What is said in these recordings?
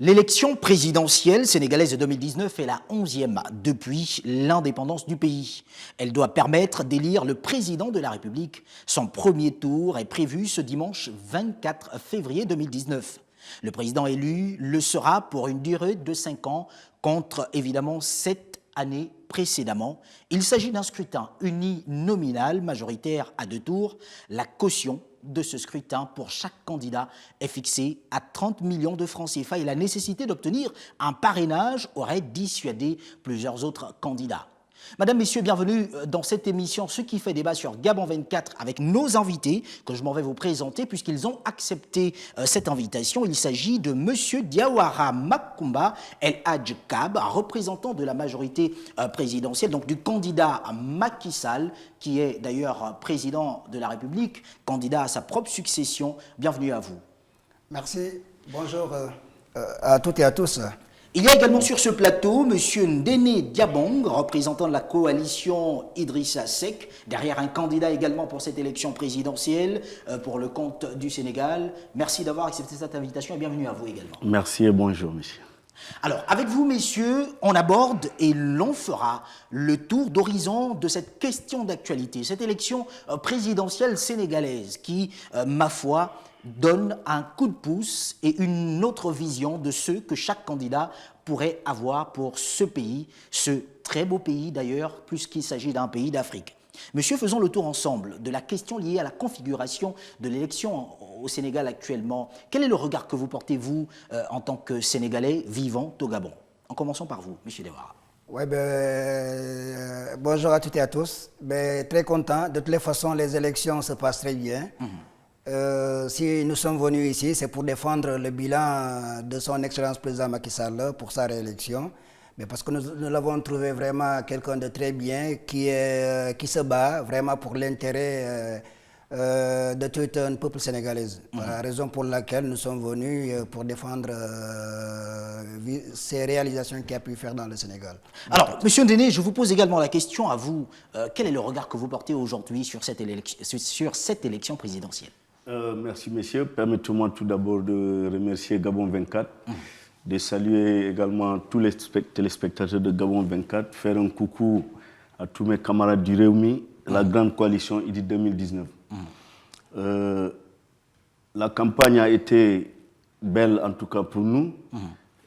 L'élection présidentielle sénégalaise de 2019 est la 11e depuis l'indépendance du pays. Elle doit permettre d'élire le président de la République. Son premier tour est prévu ce dimanche 24 février 2019. Le président élu le sera pour une durée de 5 ans contre évidemment 7 années précédemment. Il s'agit d'un scrutin uninominal majoritaire à 2 tours. La caution de ce scrutin pour chaque candidat est fixée à 30 millions de francs CFA et la nécessité d'obtenir un parrainage aurait dissuadé plusieurs autres candidats. Madame, Messieurs, bienvenue dans cette émission Ce qui fait débat sur Gabon 24 avec nos invités que je m'en vais vous présenter puisqu'ils ont accepté cette invitation. Il s'agit de Monsieur Diawara Makumba El Hadj Kab, représentant de la majorité présidentielle, donc du candidat Macky Sall, qui est d'ailleurs président de la République, candidat à sa propre succession. Bienvenue à vous. Merci. Bonjour à toutes et à tous. Il y a également sur ce plateau M. Ndéné Diabong, représentant de la coalition Idrissa Seck, derrière un candidat également pour cette élection présidentielle pour le compte du Sénégal. Merci d'avoir accepté cette invitation et bienvenue à vous également. Merci et bonjour, monsieur. Alors, avec vous, messieurs, on aborde et l'on fera le tour d'horizon de cette question d'actualité, cette élection présidentielle sénégalaise qui, ma foi, donne un coup de pouce et une autre vision de ce que chaque candidat pourrait avoir pour ce pays, ce très beau pays d'ailleurs, plus qu'il s'agit d'un pays d'Afrique. Monsieur, faisons le tour ensemble de la question liée à la configuration de l'élection au Sénégal actuellement. Quel est le regard que vous portez, vous, en tant que Sénégalais vivant au Gabon? En commençant par vous, monsieur Diawara. Ouais, bonjour à toutes et à tous. Très content. De toutes les façons, les élections se passent très bien. Si nous sommes venus ici, c'est pour défendre le bilan de son excellence président Macky Sall pour sa réélection. Mais parce que nous l'avons trouvé vraiment quelqu'un de très bien, qui se bat vraiment pour l'intérêt de tout un peuple sénégalais. La raison pour laquelle nous sommes venus pour défendre ces réalisations qu'il a pu faire dans le Sénégal. Alors, monsieur Ndéné, je vous pose également la question à vous. Quel est le regard que vous portez aujourd'hui sur cette élection présidentielle? Merci, messieurs. Permettez-moi tout d'abord de remercier Gabon 24, de saluer également tous les téléspectateurs de Gabon 24, faire un coucou à tous mes camarades du Réumi, la grande coalition IDI 2019. La campagne a été belle, en tout cas pour nous.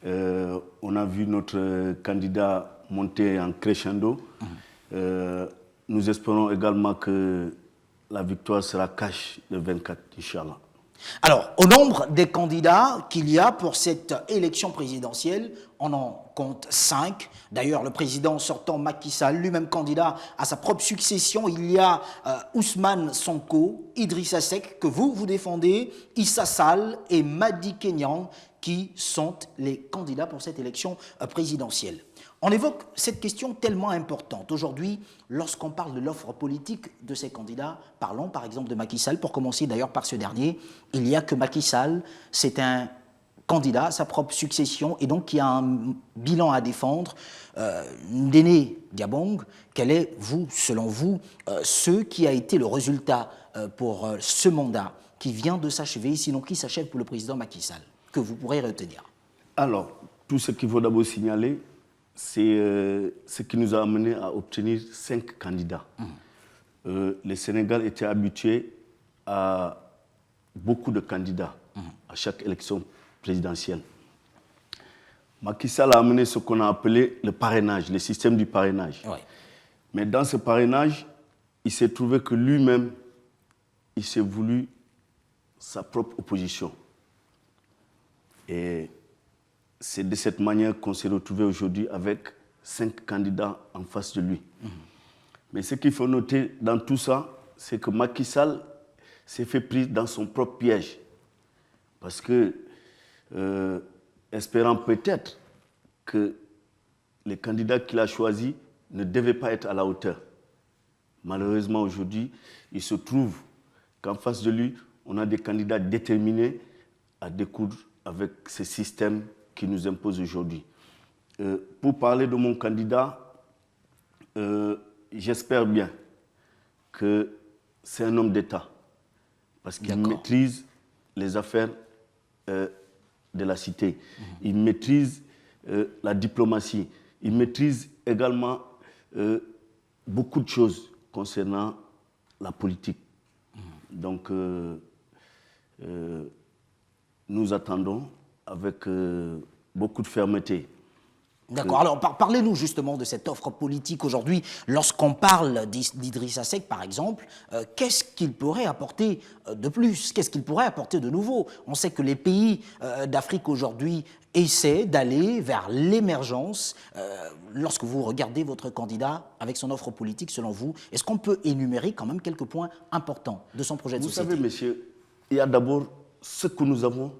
On a vu notre candidat monter en crescendo. Nous espérons également que la victoire sera cash le 24, Inch'Allah. Alors, au nombre des candidats qu'il y a pour cette élection présidentielle, on en compte 5. D'ailleurs, le président sortant Macky Sall, lui-même candidat à sa propre succession, il y a Ousmane Sonko, Idrissa Seck, que vous défendez, Issa Sall et Madi Kenyan, qui sont les candidats pour cette élection présidentielle. On évoque cette question tellement importante. Aujourd'hui, lorsqu'on parle de l'offre politique de ces candidats, parlons par exemple de Macky Sall, pour commencer d'ailleurs par ce dernier. Il n'y a que Macky Sall, c'est un candidat à sa propre succession et donc qui a un bilan à défendre. Ndéné Diabong, quel est, selon vous, ce qui a été le résultat pour ce mandat qui vient de s'achever, sinon qui s'achève pour le président Macky Sall, que vous pourrez retenir? Alors, tout ce qu'il faut d'abord signaler, c'est ce qui nous a amené à obtenir 5 candidats. Le Sénégal était habitué à beaucoup de candidats à chaque élection présidentielle. Macky Sall a amené ce qu'on a appelé le parrainage, le système du parrainage. Ouais. Mais dans ce parrainage, il s'est trouvé que lui-même, il s'est voulu sa propre opposition. Et c'est de cette manière qu'on s'est retrouvé aujourd'hui avec 5 candidats en face de lui. Mais ce qu'il faut noter dans tout ça, c'est que Macky Sall s'est fait prise dans son propre piège. Parce que, espérant peut-être que les candidats qu'il a choisis ne devaient pas être à la hauteur. Malheureusement, aujourd'hui, il se trouve qu'en face de lui, on a des candidats déterminés à découdre avec ce système qui nous impose aujourd'hui. Pour parler de mon candidat, j'espère bien que c'est un homme d'État, parce qu'il maîtrise les affaires de la cité. Il maîtrise la diplomatie. Il maîtrise également beaucoup de choses concernant la politique. Donc, nous attendons avec beaucoup de fermeté. D'accord. Alors, parlez-nous justement de cette offre politique aujourd'hui. Lorsqu'on parle d'Idrissa Seck, par exemple, qu'est-ce qu'il pourrait apporter de plus? Qu'est-ce qu'il pourrait apporter de nouveau? On sait que les pays d'Afrique aujourd'hui essaient d'aller vers l'émergence. Lorsque vous regardez votre candidat avec son offre politique, selon vous, est-ce qu'on peut énumérer quand même quelques points importants de son projet de société? Vous savez, monsieur, il y a d'abord ce que nous avons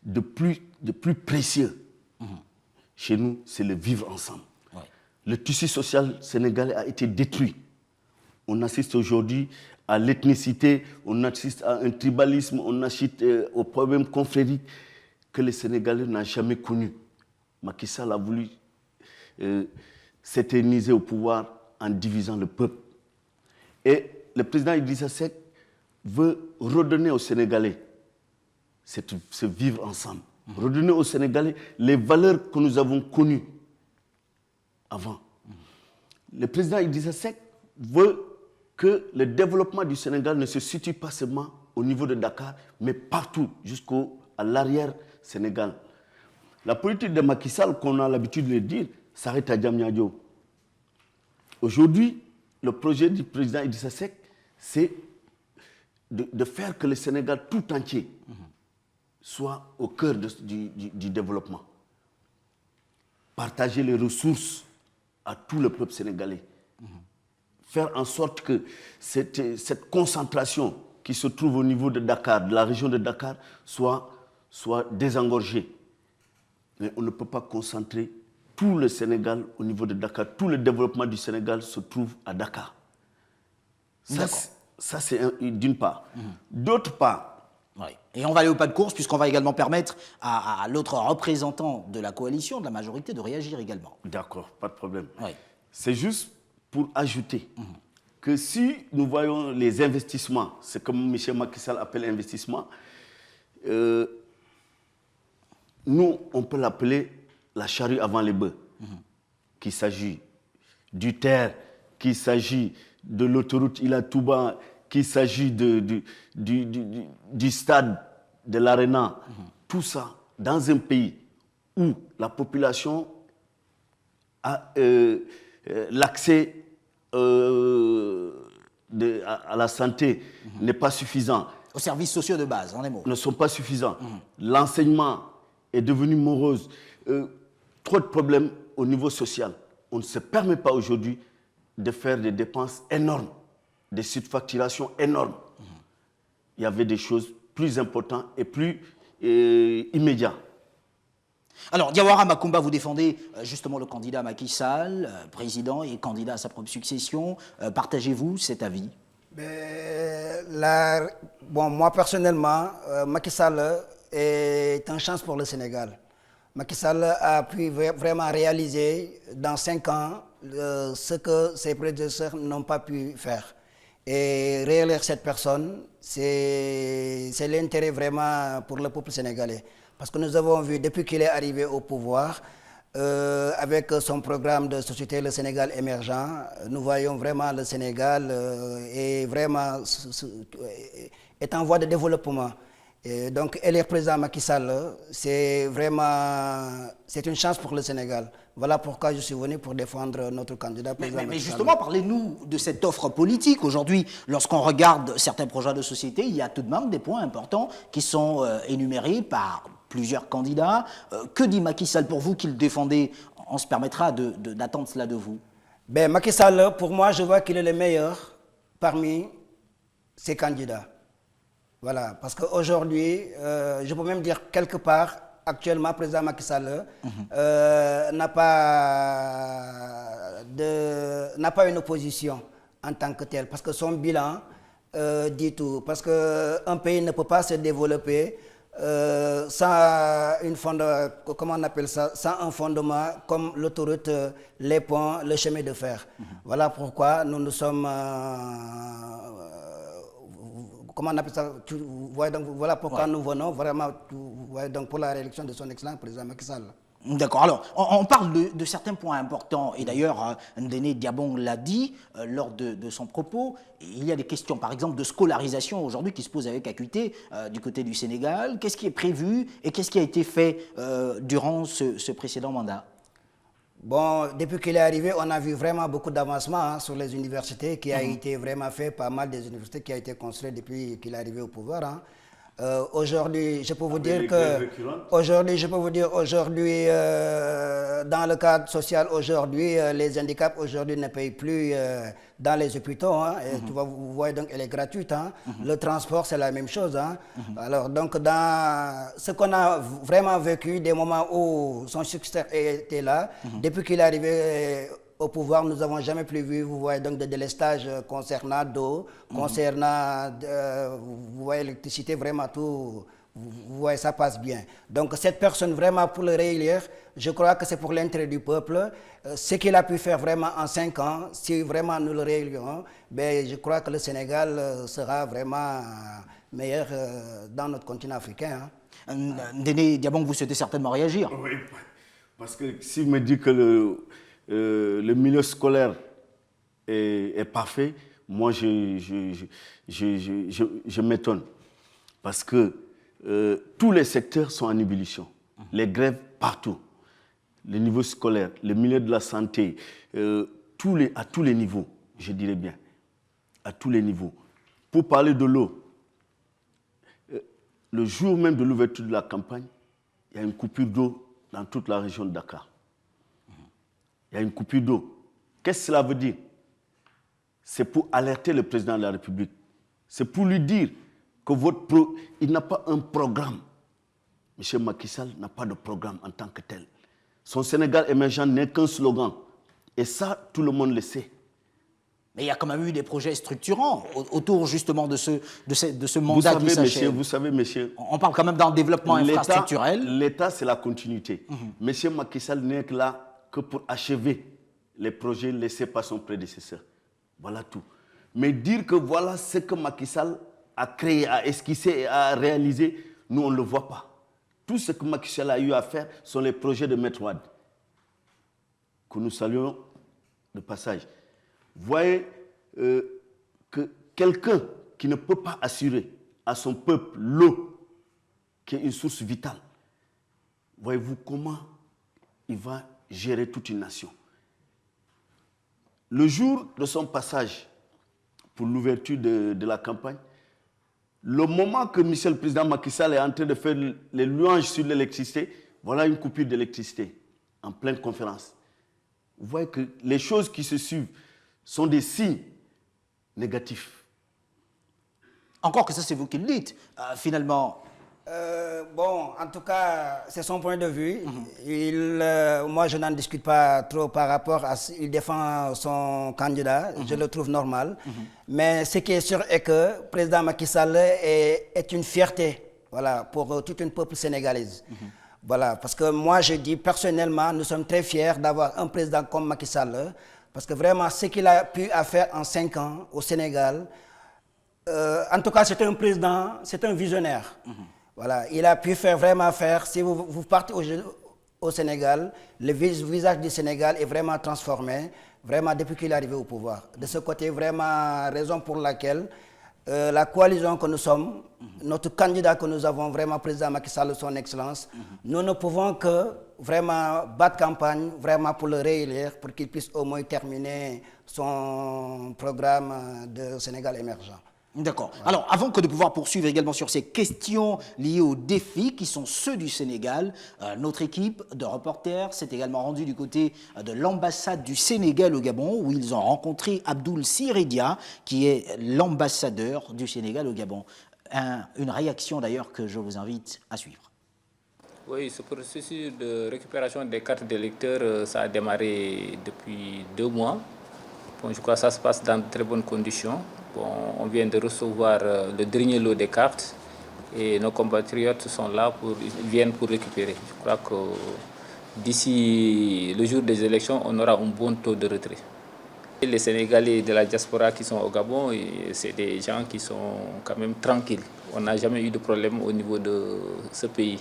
de plus précieux. Chez nous, c'est le vivre ensemble. Ouais. Le tissu social sénégalais a été détruit. On assiste aujourd'hui à l'ethnicité, on assiste à un tribalisme, on assiste aux problèmes confrériques que les Sénégalais n'ont jamais connus. Macky Sall a voulu s'éterniser au pouvoir en divisant le peuple. Et le président Idrissa Seck veut redonner aux Sénégalais ce vivre ensemble. Redonner aux Sénégalais les valeurs que nous avons connues avant. Le président Idrissa Seck veut que le développement du Sénégal ne se situe pas seulement au niveau de Dakar, mais partout, jusqu'à l'arrière Sénégal. La politique de Macky Sall, qu'on a l'habitude de le dire, s'arrête à Diamniadio. Aujourd'hui, le projet du président Idrissa Seck, c'est de faire que le Sénégal tout entier soit au cœur du développement. Partager les ressources à tout le peuple sénégalais. Faire en sorte que cette concentration qui se trouve au niveau de Dakar, de la région de Dakar, soit désengorgée. Mais on ne peut pas concentrer tout le Sénégal au niveau de Dakar. Tout le développement du Sénégal se trouve à Dakar. Ça c'est d'une part. D'autre part, oui. Et on va aller au pas de course, puisqu'on va également permettre à l'autre représentant de la coalition, de la majorité, de réagir également. D'accord, pas de problème. Oui. C'est juste pour ajouter que si nous voyons les investissements, c'est comme M. Macky Sall appelle investissement, nous, on peut l'appeler la charrue avant les bœufs. Qu'il s'agit du terre, qu'il s'agit de l'autoroute Ila Touba, qu'il s'agit du stade de l'Arena, tout ça dans un pays où la population a l'accès à la santé n'est pas suffisant. Aux services sociaux de base, en des mots. Ne sont pas suffisants. L'enseignement est devenu morose. Trop de problèmes au niveau social. On ne se permet pas aujourd'hui de faire des dépenses énormes, des surfacturations énormes. Il y avait des choses plus importantes et plus immédiates. Alors, Diawara Macoumba, vous défendez justement le candidat Macky Sall, président et candidat à sa propre succession. Partagez-vous cet avis? Bon, moi personnellement, Macky Sall est une chance pour le Sénégal. Macky Sall a pu vraiment réaliser dans 5 ans ce que ses prédécesseurs n'ont pas pu faire. Et réélire cette personne, c'est l'intérêt vraiment pour le peuple sénégalais. Parce que nous avons vu, depuis qu'il est arrivé au pouvoir, avec son programme de société Le Sénégal émergent, nous voyons vraiment le Sénégal est en voie de développement. Et donc, élire président Macky Sall, c'est une chance pour le Sénégal. Voilà pourquoi je suis venu pour défendre notre candidat président. Mais justement, parlez-nous de cette offre politique. Aujourd'hui, lorsqu'on regarde certains projets de société, il y a tout de même des points importants qui sont énumérés par plusieurs candidats. Que dit Macky Sall pour vous qu'il défendait? On se permettra d'attendre cela de vous. Macky Sall, pour moi, je vois qu'il est le meilleur parmi ses candidats. Voilà, parce qu'aujourd'hui, je peux même dire quelque part, actuellement, le président Macky Sall n'a pas une opposition en tant que tel, parce que son bilan dit tout. Parce qu'un pays ne peut pas se développer sans comment on appelle ça, sans un fondement comme l'autoroute, les ponts, le chemin de fer. Voilà pourquoi nous nous sommes comment on appelle ça, vous voyez, donc, voilà pourquoi nous venons vraiment, vous voyez, donc, pour la réélection de son excellence président Macky Sall. D'accord. Alors, on parle de certains points importants. Et d'ailleurs, Ndéné Diabong l'a dit lors de son propos. Il y a des questions, par exemple, de scolarisation aujourd'hui qui se posent avec acuité du côté du Sénégal. Qu'est-ce qui est prévu et qu'est-ce qui a été fait durant ce précédent mandat? Bon, depuis qu'il est arrivé, on a vu vraiment beaucoup d'avancements sur les universités qui a été vraiment fait, pas mal des universités qui a été construites depuis qu'il est arrivé au pouvoir. Aujourd'hui, je peux vous dire que aujourd'hui, dans le cadre social, aujourd'hui, les handicaps aujourd'hui ne payent plus dans les hôpitaux. Et vous voyez donc, elle est gratuite. Le transport, c'est la même chose. Alors donc, dans ce qu'on a vraiment vécu, des moments où son successeur était là, depuis qu'il est arrivé au pouvoir, nous n'avons jamais plus vu, vous voyez, donc de délestage concernant l'eau, concernant, vous voyez, l'électricité, vraiment tout, vous voyez, ça passe bien. Donc cette personne, vraiment, pour le réélire, je crois que c'est pour l'intérêt du peuple. Ce qu'il a pu faire vraiment en 5 ans, si vraiment nous le réélirons, ben, je crois que le Sénégal sera vraiment meilleur dans notre continent africain. Ndéné Diabong, vous souhaitez certainement réagir. Oui, parce que si vous me dites que le milieu scolaire est parfait, moi je m'étonne. Parce que tous les secteurs sont en ébullition. Les grèves partout. Le niveau scolaire, le milieu de la santé, à tous les niveaux, je dirais bien. À tous les niveaux. Pour parler de l'eau, le jour même de l'ouverture de la campagne, il y a une coupure d'eau dans toute la région de Dakar. Il y a une coupure d'eau. Qu'est-ce que cela veut dire? C'est pour alerter le président de la République. C'est pour lui dire que il n'a pas un programme. M. Macky Sall n'a pas de programme en tant que tel. Son Sénégal émergent n'est qu'un slogan. Et ça, tout le monde le sait. Mais il y a quand même eu des projets structurants autour justement de ce mandat qui s'achève. Vous savez, monsieur... On parle quand même d'un développement infrastructurel. L'État, c'est la continuité. M. Macky Sall n'est que là que pour achever les projets laissés par son prédécesseur. Voilà tout. Mais dire que voilà ce que Macky Sall a créé, a esquissé et a réalisé, nous, on ne le voit pas. Tout ce que Macky Sall a eu à faire sont les projets de Maître Wade, que nous saluons de passage. Vous voyez que quelqu'un qui ne peut pas assurer à son peuple l'eau, qui est une source vitale, voyez-vous comment il va gérer toute une nation. Le jour de son passage pour l'ouverture de la campagne, le moment que Monsieur le Président Macky Sall est en train de faire les louanges sur l'électricité, voilà une coupure d'électricité en pleine conférence. Vous voyez que les choses qui se suivent sont des signes négatifs. Encore que ça, c'est vous qui le dites, finalement. Bon, en tout cas, c'est son point de vue. Moi, je n'en discute pas trop par rapport à... Il défend son candidat, je le trouve normal. Mais ce qui est sûr est que le président Macky Sall est une fierté, voilà, pour toute une peuple sénégalaise. Voilà, parce que moi, je dis personnellement, nous sommes très fiers d'avoir un président comme Macky Sall, parce que vraiment, ce qu'il a pu faire en 5 ans au Sénégal, en tout cas, c'est un président, c'est un visionnaire. Voilà, il a pu vraiment faire, si vous partez au Sénégal, le visage du Sénégal est vraiment transformé, vraiment depuis qu'il est arrivé au pouvoir. De ce côté, vraiment, raison pour laquelle la coalition que nous sommes, notre candidat que nous avons, vraiment président Macky Sall, son excellence, nous ne pouvons que vraiment battre campagne, vraiment pour le réélire, pour qu'il puisse au moins terminer son programme de Sénégal émergent. D'accord. Voilà. Alors, avant que de pouvoir poursuivre également sur ces questions liées aux défis qui sont ceux du Sénégal, notre équipe de reporters s'est également rendue du côté de l'ambassade du Sénégal au Gabon, où ils ont rencontré Abdoul Siridia, qui est l'ambassadeur du Sénégal au Gabon. Une réaction d'ailleurs que je vous invite à suivre. Oui, ce processus de récupération des cartes d'électeurs, ça a démarré depuis 2 mois. Bon, je crois que ça se passe dans de très bonnes conditions. Bon, on vient de recevoir le dernier lot des cartes et nos compatriotes sont là, viennent pour récupérer. Je crois que d'ici le jour des élections, on aura un bon taux de retrait. Les Sénégalais de la diaspora qui sont au Gabon, c'est des gens qui sont quand même tranquilles. On n'a jamais eu de problème au niveau de ce pays.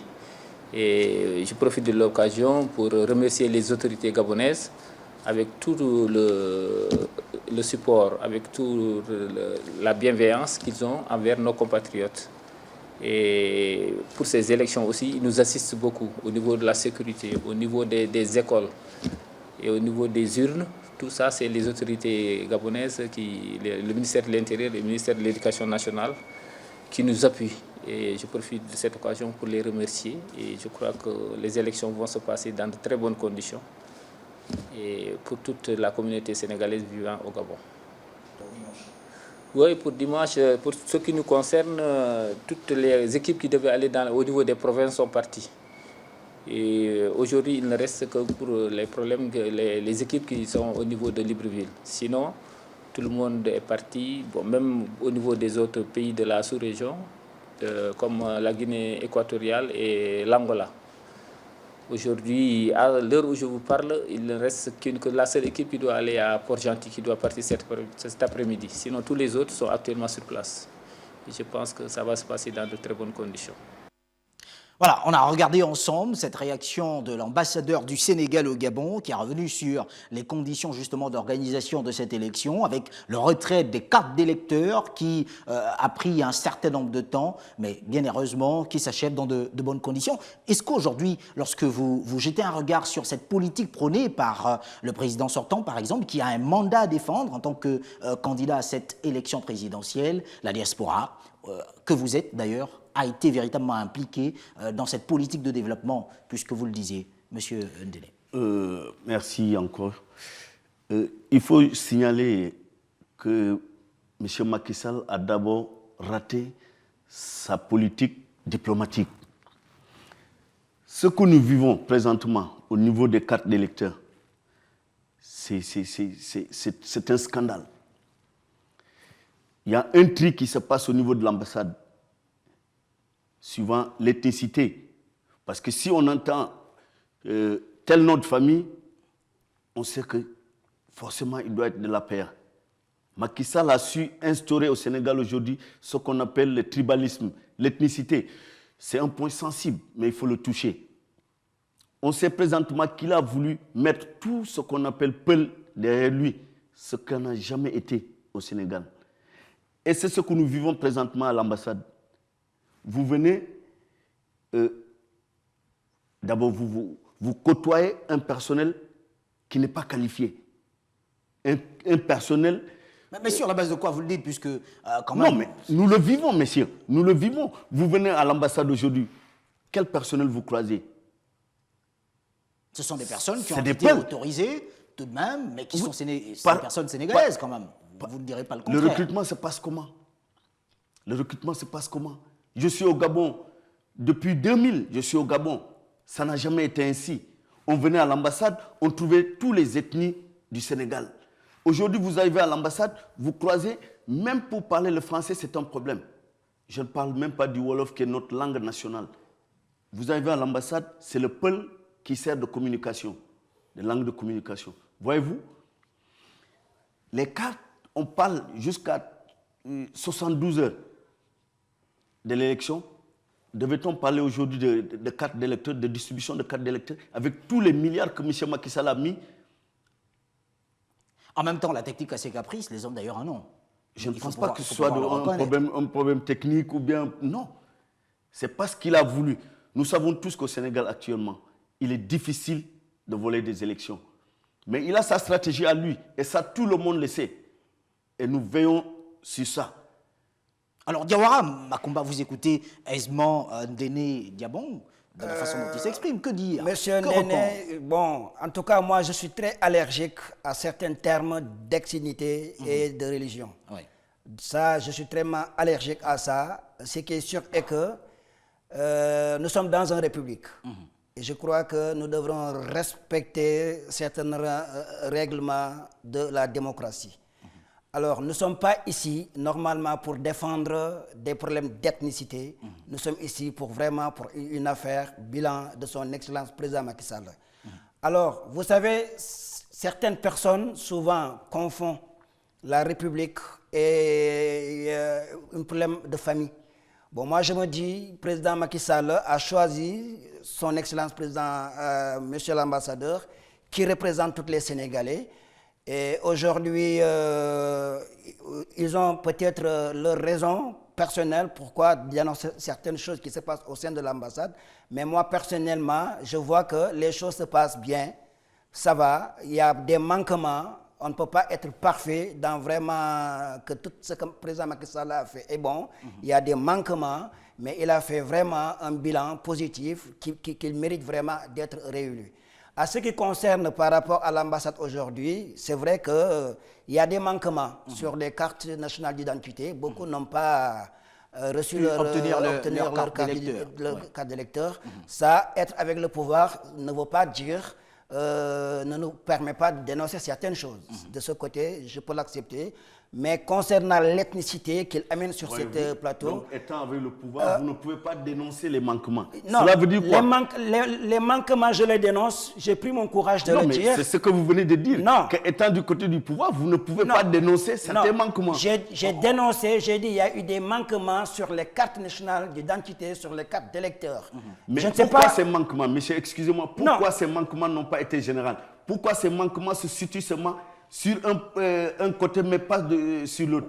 Et je profite de l'occasion pour remercier les autorités gabonaises avec tout le support, avec toute la bienveillance qu'ils ont envers nos compatriotes. Et pour ces élections aussi, ils nous assistent beaucoup au niveau de la sécurité, au niveau des écoles et au niveau des urnes. Tout ça, c'est les autorités gabonaises, le ministère de l'Intérieur et le ministère de l'Éducation nationale qui nous appuient. Et je profite de cette occasion pour les remercier. Et je crois que les élections vont se passer dans de très bonnes conditions et pour toute la communauté sénégalaise vivant au Gabon. Oui, pour dimanche, pour ce qui nous concerne, toutes les équipes qui devaient aller au niveau des provinces sont parties. Et aujourd'hui, il ne reste que pour les problèmes, les équipes qui sont au niveau de Libreville. Sinon, tout le monde est parti, bon, même au niveau des autres pays de la sous-région, comme la Guinée équatoriale et l'Angola. Aujourd'hui, à l'heure où je vous parle, il ne reste que la seule équipe qui doit aller à Port-Gentil, qui doit partir cet après-midi. Sinon, tous les autres sont actuellement sur place. Et je pense que ça va se passer dans de très bonnes conditions. Voilà, on a regardé ensemble cette réaction de l'ambassadeur du Sénégal au Gabon qui est revenu sur les conditions justement d'organisation de cette élection avec le retrait des cartes d'électeurs qui a pris un certain nombre de temps, mais bien heureusement qui s'achève dans de bonnes conditions. Est-ce qu'aujourd'hui, lorsque vous jetez un regard sur cette politique prônée par le président sortant, par exemple, qui a un mandat à défendre en tant que candidat à cette élection présidentielle, la diaspora, que vous êtes d'ailleurs, a été véritablement impliqué dans cette politique de développement, puisque vous le disiez, Monsieur Ndélé. Merci encore. Il faut signaler que M. Macky Sall a d'abord raté sa politique diplomatique. Ce que nous vivons présentement au niveau des cartes d'électeurs, c'est un scandale. Il y a un tri qui se passe au niveau de l'ambassade, suivant l'ethnicité. Parce que si on entend tel nom de famille, on sait que forcément il doit être de la paire. Macky Sall a su instaurer au Sénégal aujourd'hui ce qu'on appelle le tribalisme, l'ethnicité. C'est un point sensible, mais il faut le toucher. On sait présentement qu'il a voulu mettre tout ce qu'on appelle Peul derrière lui, ce qu'on n'a jamais été au Sénégal. Et c'est ce que nous vivons présentement à l'ambassade. Vous venez, d'abord vous côtoyez un personnel qui n'est pas qualifié. Un personnel... Mais sur la base de quoi vous le dites, puisque quand même... Non, mais nous le vivons, messieurs, nous le vivons. Vous venez à l'ambassade aujourd'hui, quel personnel vous croisez? Ce sont des personnes qui ont été autorisées tout de même, mais qui sont des personnes sénégalaises quand même. Vous ne direz pas le contraire. Le recrutement se passe comment? Le recrutement se passe comment? Je suis au Gabon. Depuis 2000, je suis au Gabon. Ça n'a jamais été ainsi. On venait à l'ambassade, on trouvait tous les ethnies du Sénégal. Aujourd'hui, vous arrivez à l'ambassade, vous croisez, même pour parler le français, c'est un problème. Je ne parle même pas du Wolof qui est notre langue nationale. Vous arrivez à l'ambassade, c'est le Peul qui sert de communication, de langue de communication. Voyez-vous, les cartes, on parle jusqu'à 72 heures de l'élection. Devait-on parler aujourd'hui de cartes d'électeurs, de distribution de cartes d'électeurs, avec tous les milliards que M. Macky Sall a mis? En même temps, la technique a ses caprices, les hommes d'ailleurs en ont. Je ne pense pas que ce soit un problème technique ou bien... Non, c'est pas ce qu'il a voulu. Nous savons tous qu'au Sénégal actuellement, il est difficile de voler des élections. Mais il a sa stratégie à lui, et ça tout le monde le sait. Et nous veillons sur ça. Alors Diawara Makumba, vous écoutez aisément Ndéné Diabong, de la façon dont il s'exprime. Que dire? Monsieur Ndéné, bon, en tout cas, moi je suis très allergique à certains termes d'ethnicité et de religion. Oui. Ça, je suis très allergique à ça. Ce qui est sûr est que nous sommes dans une république. Et je crois que nous devrons respecter certains règlements de la démocratie. Alors, nous ne sommes pas ici, normalement, pour défendre des problèmes d'ethnicité. Nous sommes ici pour vraiment pour une affaire, bilan de son Excellence Président Macky Sall. Alors, vous savez, certaines personnes souvent confondent la République et un problème de famille. Bon, moi je me dis, le président Macky Sall a choisi son excellence président, monsieur l'ambassadeur, qui représente tous les Sénégalais. Et aujourd'hui, ils ont peut-être leurs raisons personnelles pourquoi dénoncer certaines choses qui se passent au sein de l'ambassade. Mais moi, personnellement, je vois que les choses se passent bien. Ça va, il y a des manquements. On ne peut pas être parfait dans vraiment que tout ce que le président Macky Sall a fait est bon. Il y a des manquements, mais il a fait vraiment un bilan positif qui mérite vraiment d'être réélu. À ce qui concerne par rapport à l'ambassade aujourd'hui, c'est vrai qu'il y a des manquements sur les cartes nationales d'identité. Beaucoup n'ont pas reçu leur carte d'électeur. Ça, être avec le pouvoir ne veut pas dire... ne nous permet pas de dénoncer certaines choses. De ce côté, je peux l'accepter. Mais concernant l'ethnicité qu'il amène sur ce plateau... Donc, étant avec le pouvoir, vous ne pouvez pas dénoncer les manquements. Non, cela veut dire quoi? Les manquements, je les dénonce. J'ai pris mon courage de le dire. C'est ce que vous venez de dire. Non. Qu'étant du côté du pouvoir, vous ne pouvez pas dénoncer certains manquements. J'ai dénoncé, j'ai dit il y a eu des manquements sur les cartes nationales d'identité, sur les cartes d'électeurs. Mais je ne sais pourquoi pas... ces manquements, monsieur, excusez-moi, pourquoi ces manquements n'ont pas été généraux? Pourquoi ces manquements se situent seulement sur un côté, mais pas sur l'autre?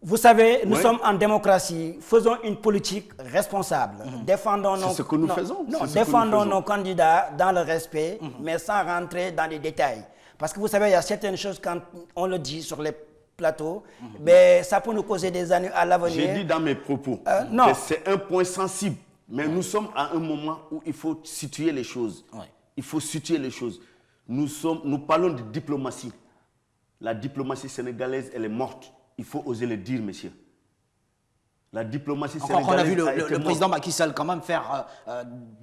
Vous savez, nous sommes en démocratie. Faisons une politique responsable. Défendons C'est ce que nous faisons. Défendons nos candidats dans le respect, mais sans rentrer dans les détails. Parce que vous savez, il y a certaines choses, quand on le dit sur les plateaux, mais ça peut nous causer des ennuis à l'avenir. J'ai dit dans mes propos que c'est un point sensible. Mais nous sommes à un moment où il faut situer les choses. Il faut situer les choses. Nous parlons de diplomatie. La diplomatie sénégalaise, elle est morte. Il faut oser le dire, monsieur. La diplomatie sénégalaise. On a vu le président Macky Sall quand même faire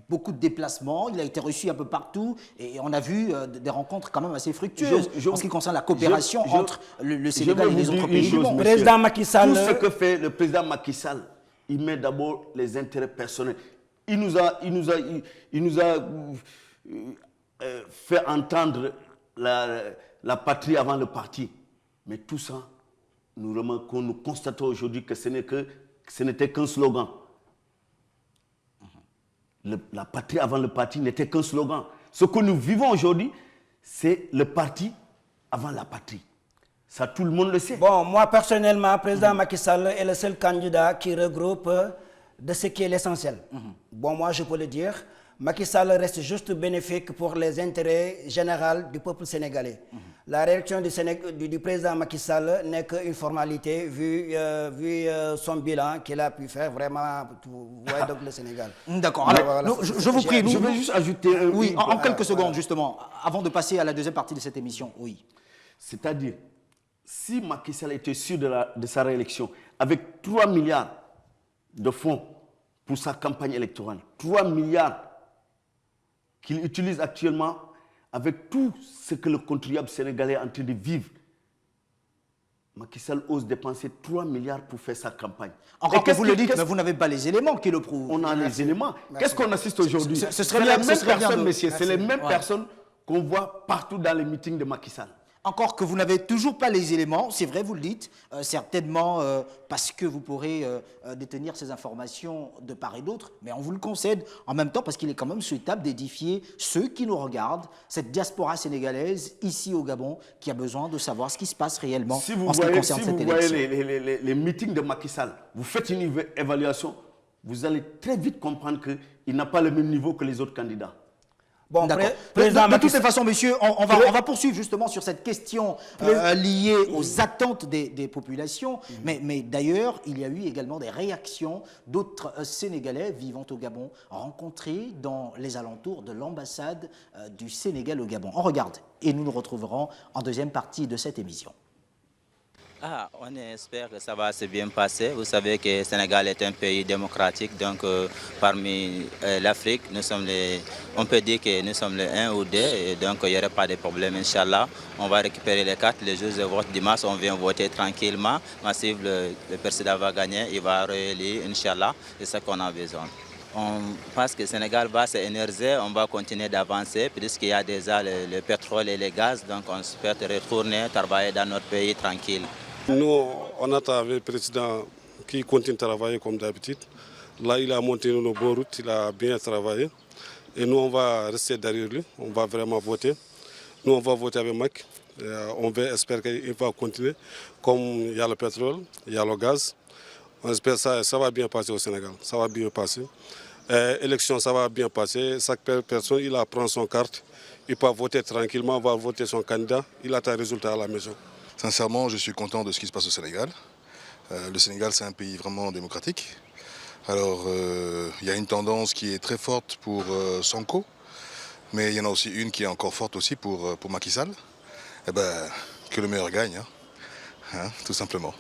beaucoup de déplacements. Il a été reçu un peu partout. Et on a vu des rencontres quand même assez fructueuses en ce qui concerne la coopération entre le Sénégal et les autres pays du monde. Président Macky Sall. Tout ce que fait le président Macky Sall, il met d'abord les intérêts personnels. Il nous a fait entendre la patrie avant le parti. Mais tout ça, nous constatons aujourd'hui que ce n'était qu'un slogan. La patrie avant le parti n'était qu'un slogan. Ce que nous vivons aujourd'hui, c'est le parti avant la patrie. Ça, tout le monde le sait. Bon, moi, personnellement, le président Macky Sall est le seul candidat qui regroupe de ce qui est l'essentiel. Bon, moi, je peux le dire. Macky Sall reste juste bénéfique pour les intérêts généraux du peuple sénégalais. La réaction du président Macky Sall n'est qu'une formalité vu son bilan qu'il a pu faire vraiment pour donc le Sénégal. D'accord. Alors, je vous prie. Je vais juste ajouter en quelques secondes, justement, avant de passer à la deuxième partie de cette émission. Oui. C'est-à-dire, si Macky Sall était sûr de sa réélection, avec 3 milliards de fonds pour sa campagne électorale, 3 milliards qu'il utilise actuellement avec tout ce que le contribuable sénégalais est en train de vivre, Macky Sall ose dépenser 3 milliards pour faire sa campagne. Encore que vous le dites, mais vous n'avez pas les éléments qui le prouvent. On a les éléments. Qu'est-ce qu'on assiste aujourd'hui? Ce serait les mêmes personnes, messieurs. C'est les mêmes personnes qu'on voit partout dans les meetings de Macky Sall. Encore que vous n'avez toujours pas les éléments, c'est vrai, vous le dites, certainement parce que vous pourrez détenir ces informations de part et d'autre, mais on vous le concède en même temps parce qu'il est quand même souhaitable d'édifier ceux qui nous regardent, cette diaspora sénégalaise ici au Gabon qui a besoin de savoir ce qui se passe réellement en ce qui concerne cette élection. Si vous voyez les meetings de Macky Sall, vous faites une évaluation, vous allez très vite comprendre qu'il n'a pas le même niveau que les autres candidats. Bon, de toutes les façons, messieurs, on va poursuivre justement sur cette question liée aux attentes des populations. Mais d'ailleurs, il y a eu également des réactions d'autres Sénégalais vivant au Gabon rencontrés dans les alentours de l'ambassade du Sénégal au Gabon. On regarde et nous nous retrouverons en deuxième partie de cette émission. On espère que ça va se bien passer. Vous savez que le Sénégal est un pays démocratique, donc parmi l'Afrique, on peut dire que nous sommes les 1 ou 2, et donc il n'y aura pas de problème, Inch'Allah. On va récupérer les cartes, les jours de vote dimanche, on vient voter tranquillement. Massif, le président va gagner, il va réélire, Inch'Allah, c'est ça qu'on a besoin. on pense que le Sénégal va s'énergiser, on va continuer d'avancer puisqu'il y a déjà le pétrole et le gaz, donc on espère retourner travailler dans notre pays tranquille. Nous, on attend avec le président qui continue de travailler comme d'habitude. Là, il a monté nos bonnes routes, il a bien travaillé. Et nous, on va rester derrière lui, on va vraiment voter. Nous, on va voter avec Macky. On espère qu'il va continuer. Comme il y a le pétrole, il y a le gaz, on espère que ça va bien passer au Sénégal. Ça va bien passer. Élection, ça va bien passer. Chaque personne, il prend son carte. Il peut voter tranquillement, va voter son candidat. Il attend le résultat à la maison. Sincèrement, je suis content de ce qui se passe au Sénégal. Le Sénégal, c'est un pays vraiment démocratique. Alors, il y a une tendance qui est très forte pour Sonko, mais il y en a aussi une qui est encore forte aussi pour Macky Sall. Eh ben, que le meilleur gagne, hein, tout simplement.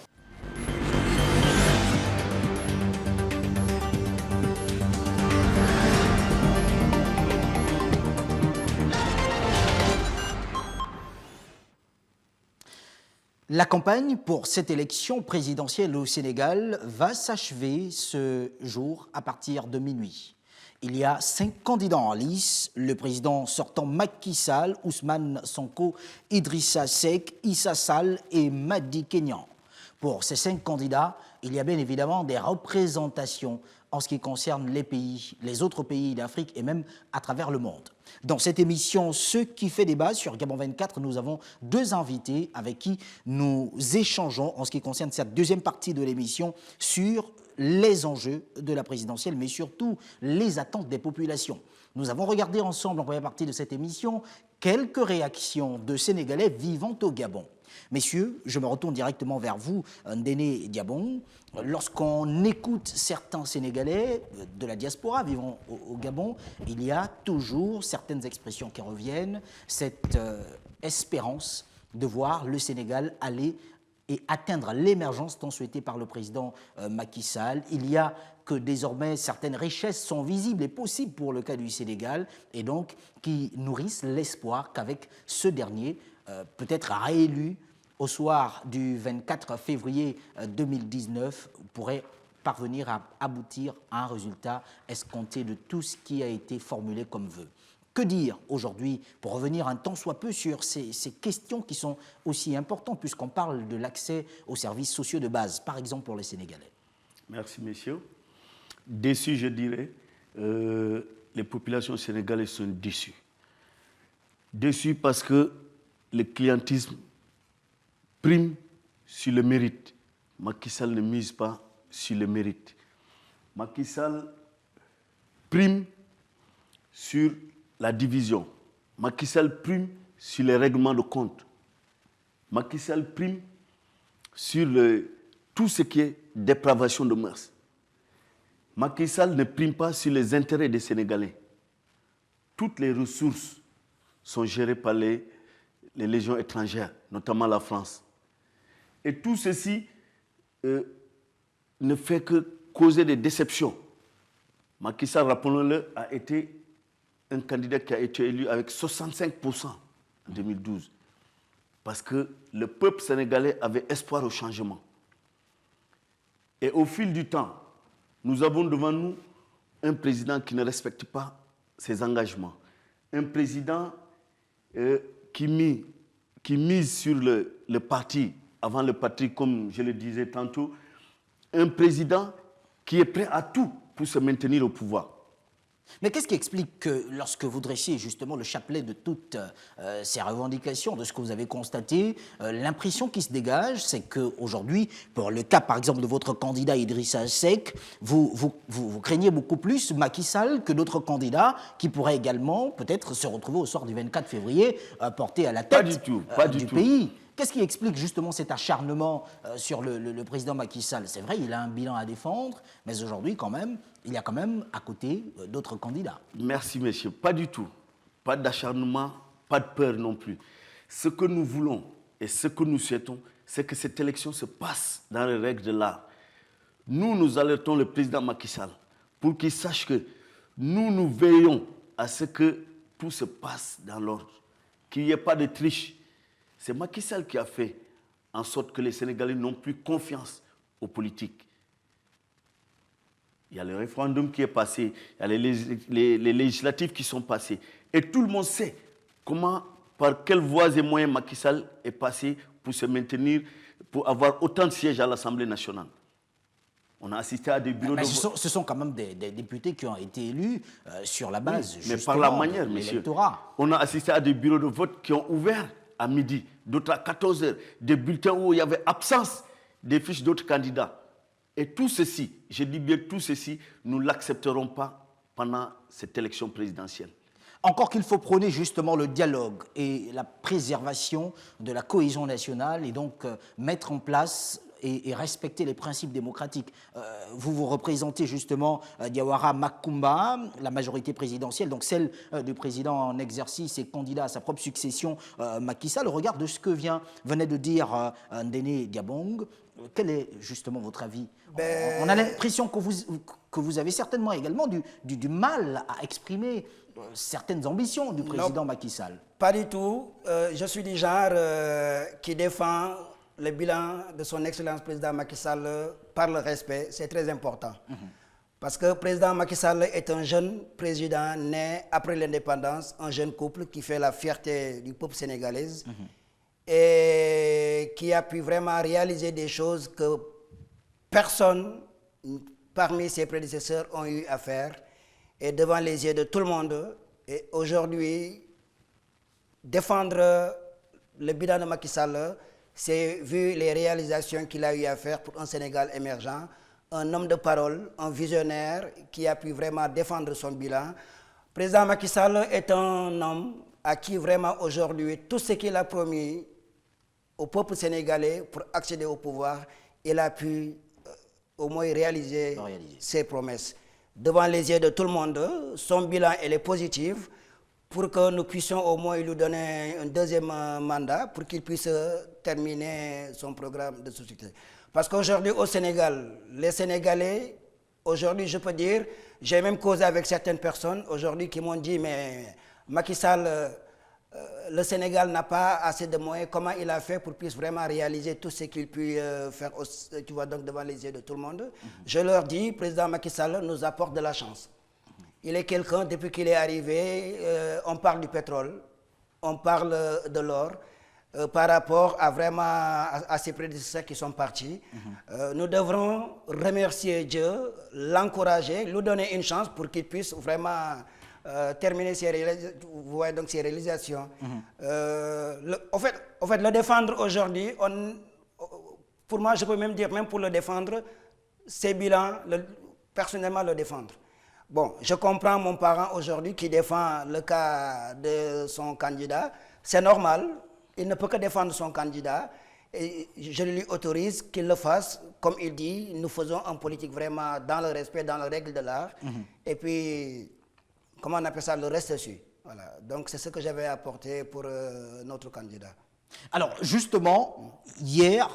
La campagne pour cette élection présidentielle au Sénégal va s'achever ce jour à partir de minuit. Il y a 5 candidats en lice, le président sortant Macky Sall, Ousmane Sonko, Idrissa Seck, Issa Sall et Madi Kenyan. Pour ces 5 candidats, il y a bien évidemment des représentations en ce qui concerne les autres pays d'Afrique et même à travers le monde. Dans cette émission, Ce qui fait débat sur Gabon 24, nous avons 2 invités avec qui nous échangeons en ce qui concerne cette deuxième partie de l'émission sur les enjeux de la présidentielle, mais surtout les attentes des populations. Nous avons regardé ensemble en première partie de cette émission quelques réactions de Sénégalais vivant au Gabon. Messieurs, je me retourne directement vers vous, Ndéné Diabon. Lorsqu'on écoute certains Sénégalais de la diaspora vivant au Gabon, il y a toujours certaines expressions qui reviennent, cette espérance de voir le Sénégal aller et atteindre l'émergence tant souhaitée par le président Macky Sall. Il y a que désormais certaines richesses sont visibles et possibles pour le cas du Sénégal et donc qui nourrissent l'espoir qu'avec ce dernier, peut-être réélu au soir du 24 février 2019, pourrait parvenir à aboutir à un résultat escompté de tout ce qui a été formulé comme vœu. Que dire aujourd'hui, pour revenir un tant soit peu sur ces questions qui sont aussi importantes, puisqu'on parle de l'accès aux services sociaux de base, par exemple pour les Sénégalais? Merci, messieurs. Déçus, je dirais, les populations sénégalaises sont déçues. Déçues parce que le clientélisme prime sur le mérite. Macky Sall ne mise pas sur le mérite. Macky Sall prime sur la division. Macky Sall prime sur les règlements de compte. Macky Sall prime sur tout ce qui est dépravation de mœurs. Macky Sall ne prime pas sur les intérêts des Sénégalais. Toutes les ressources sont gérées par les légions étrangères, notamment la France. Et tout ceci ne fait que causer des déceptions. Macky Sall, rappelons-le, a été un candidat qui a été élu avec 65% en 2012. Parce que le peuple sénégalais avait espoir au changement. Et au fil du temps, nous avons devant nous un président qui ne respecte pas ses engagements. Un président qui mise sur le parti, avant le parti, comme je le disais tantôt. Un président qui est prêt à tout pour se maintenir au pouvoir. Mais qu'est-ce qui explique que lorsque vous dressiez justement le chapelet de toutes ces revendications, de ce que vous avez constaté, l'impression qui se dégage, c'est qu'aujourd'hui, pour le cas par exemple de votre candidat Idrissa Seck, vous craignez beaucoup plus Macky Sall que d'autres candidats qui pourraient également peut-être se retrouver au soir du 24 février portés à la tête du pays. Qu'est-ce qui explique justement cet acharnement sur le président Macky Sall? C'est vrai, il a un bilan à défendre, mais aujourd'hui, quand même, il y a quand même à côté d'autres candidats. Merci, messieurs. Pas du tout. Pas d'acharnement, pas de peur non plus. Ce que nous voulons et ce que nous souhaitons, c'est que cette élection se passe dans les règles de l'art. Nous alertons le président Macky Sall pour qu'il sache que nous veillons à ce que tout se passe dans l'ordre, qu'il n'y ait pas de triche. C'est Macky Sall qui a fait en sorte que les Sénégalais n'ont plus confiance aux politiques. il y a le référendum qui est passé, il y a les législatives qui sont passées. Et tout le monde sait par quelles voies et moyens Macky Sall est passé pour se maintenir, pour avoir autant de sièges à l'Assemblée nationale. On a assisté à des bureaux de vote. Ce sont quand même des députés qui ont été élus sur la base, mais par la manière, monsieur. On a assisté à des bureaux de vote qui ont ouvert à midi, d'autres à 14h, des bulletins où il y avait absence des fiches d'autres candidats. Et tout ceci, je dis bien tout ceci, nous ne l'accepterons pas pendant cette élection présidentielle. Encore qu'il faut prôner justement le dialogue et la préservation de la cohésion nationale et donc mettre en place et respecter les principes démocratiques. Vous représentez justement Diawara Makumba, la majorité présidentielle, donc celle du président en exercice et candidat à sa propre succession, Macky Sall. Au regard de ce que venait de dire Ndéné Diabong, quel est justement votre avis? On a l'impression que vous avez certainement également du mal à exprimer certaines ambitions du président Macky Sall. Pas du tout. Je suis du genre qui défend le bilan de son excellence président Macky Sall par le respect. C'est très important. Parce que le président Macky Sall est un jeune président né après l'indépendance, un jeune couple qui fait la fierté du peuple sénégalais et qui a pu vraiment réaliser des choses que personne parmi ses prédécesseurs ont eu à faire et devant les yeux de tout le monde. Et aujourd'hui, défendre le bilan de Macky Sall, c'est vu les réalisations qu'il a eu à faire pour un Sénégal émergent, un homme de parole, un visionnaire qui a pu vraiment défendre son bilan. Le président Macky Sall est un homme à qui vraiment aujourd'hui, tout ce qu'il a promis au peuple sénégalais pour accéder au pouvoir, il a pu au moins réaliser ses promesses. Devant les yeux de tout le monde, son bilan est positif pour que nous puissions au moins lui donner un deuxième mandat pour qu'il puisse terminer son programme de société. Parce qu'aujourd'hui au Sénégal, les Sénégalais, aujourd'hui je peux dire, j'ai même causé avec certaines personnes aujourd'hui qui m'ont dit mais Macky Sall, le Sénégal n'a pas assez de moyens, comment il a fait pour puisse vraiment réaliser tout ce qu'il peut faire, tu vois, donc devant les yeux de tout le monde. Je leur dis, le président Macky Sall nous apporte de la chance. Il est quelqu'un, depuis qu'il est arrivé, on parle du pétrole, on parle de l'or, par rapport à vraiment à ses prédécesseurs qui sont partis. Nous devrons remercier Dieu, l'encourager, lui donner une chance pour qu'il puisse vraiment terminer ses réalisations. En fait, le défendre aujourd'hui, pour moi, je peux même dire, même pour le défendre, ses bilans, personnellement le défendre. Bon, je comprends mon parent aujourd'hui qui défend le cas de son candidat. C'est normal, il ne peut que défendre son candidat. Et je lui autorise qu'il le fasse. Comme il dit, nous faisons en politique vraiment dans le respect, dans les règles de l'art. Et puis, comment on appelle ça, le reste dessus. Voilà. Donc c'est ce que j'avais apporté pour notre candidat. Alors justement, hier,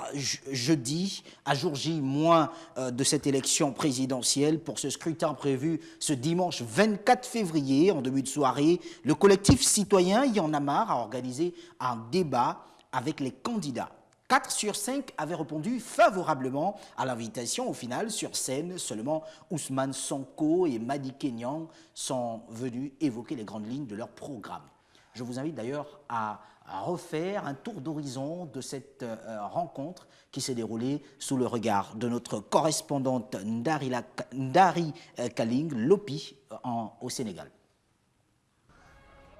jeudi, à jour J- de cette élection présidentielle, pour ce scrutin prévu ce dimanche 24 février, en début de soirée, le collectif citoyen Y en a marre a organisé un débat avec les candidats. 4 sur 5 avaient répondu favorablement à l'invitation. Au final, sur scène, seulement Ousmane Sonko et Madické Niang sont venus évoquer les grandes lignes de leur programme. Je vous invite d'ailleurs à refaire un tour d'horizon de cette rencontre qui s'est déroulée sous le regard de notre correspondante Ndari Kaling, Lopi, au Sénégal.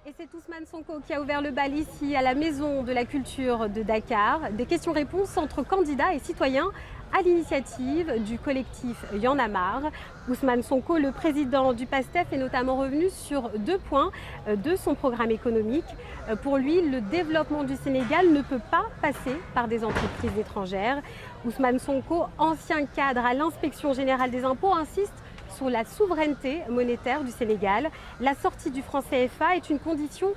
Et c'est Ousmane Sonko qui a ouvert le bal ici à la Maison de la Culture de Dakar. Des questions-réponses entre candidats et citoyens à l'initiative du collectif Y en a marre. Ousmane Sonko, le président du PASTEF, est notamment revenu sur 2 points de son programme économique. Pour lui, le développement du Sénégal ne peut pas passer par des entreprises étrangères. Ousmane Sonko, ancien cadre à l'Inspection générale des impôts, insiste sur la souveraineté monétaire du Sénégal. La sortie du franc CFA est une condition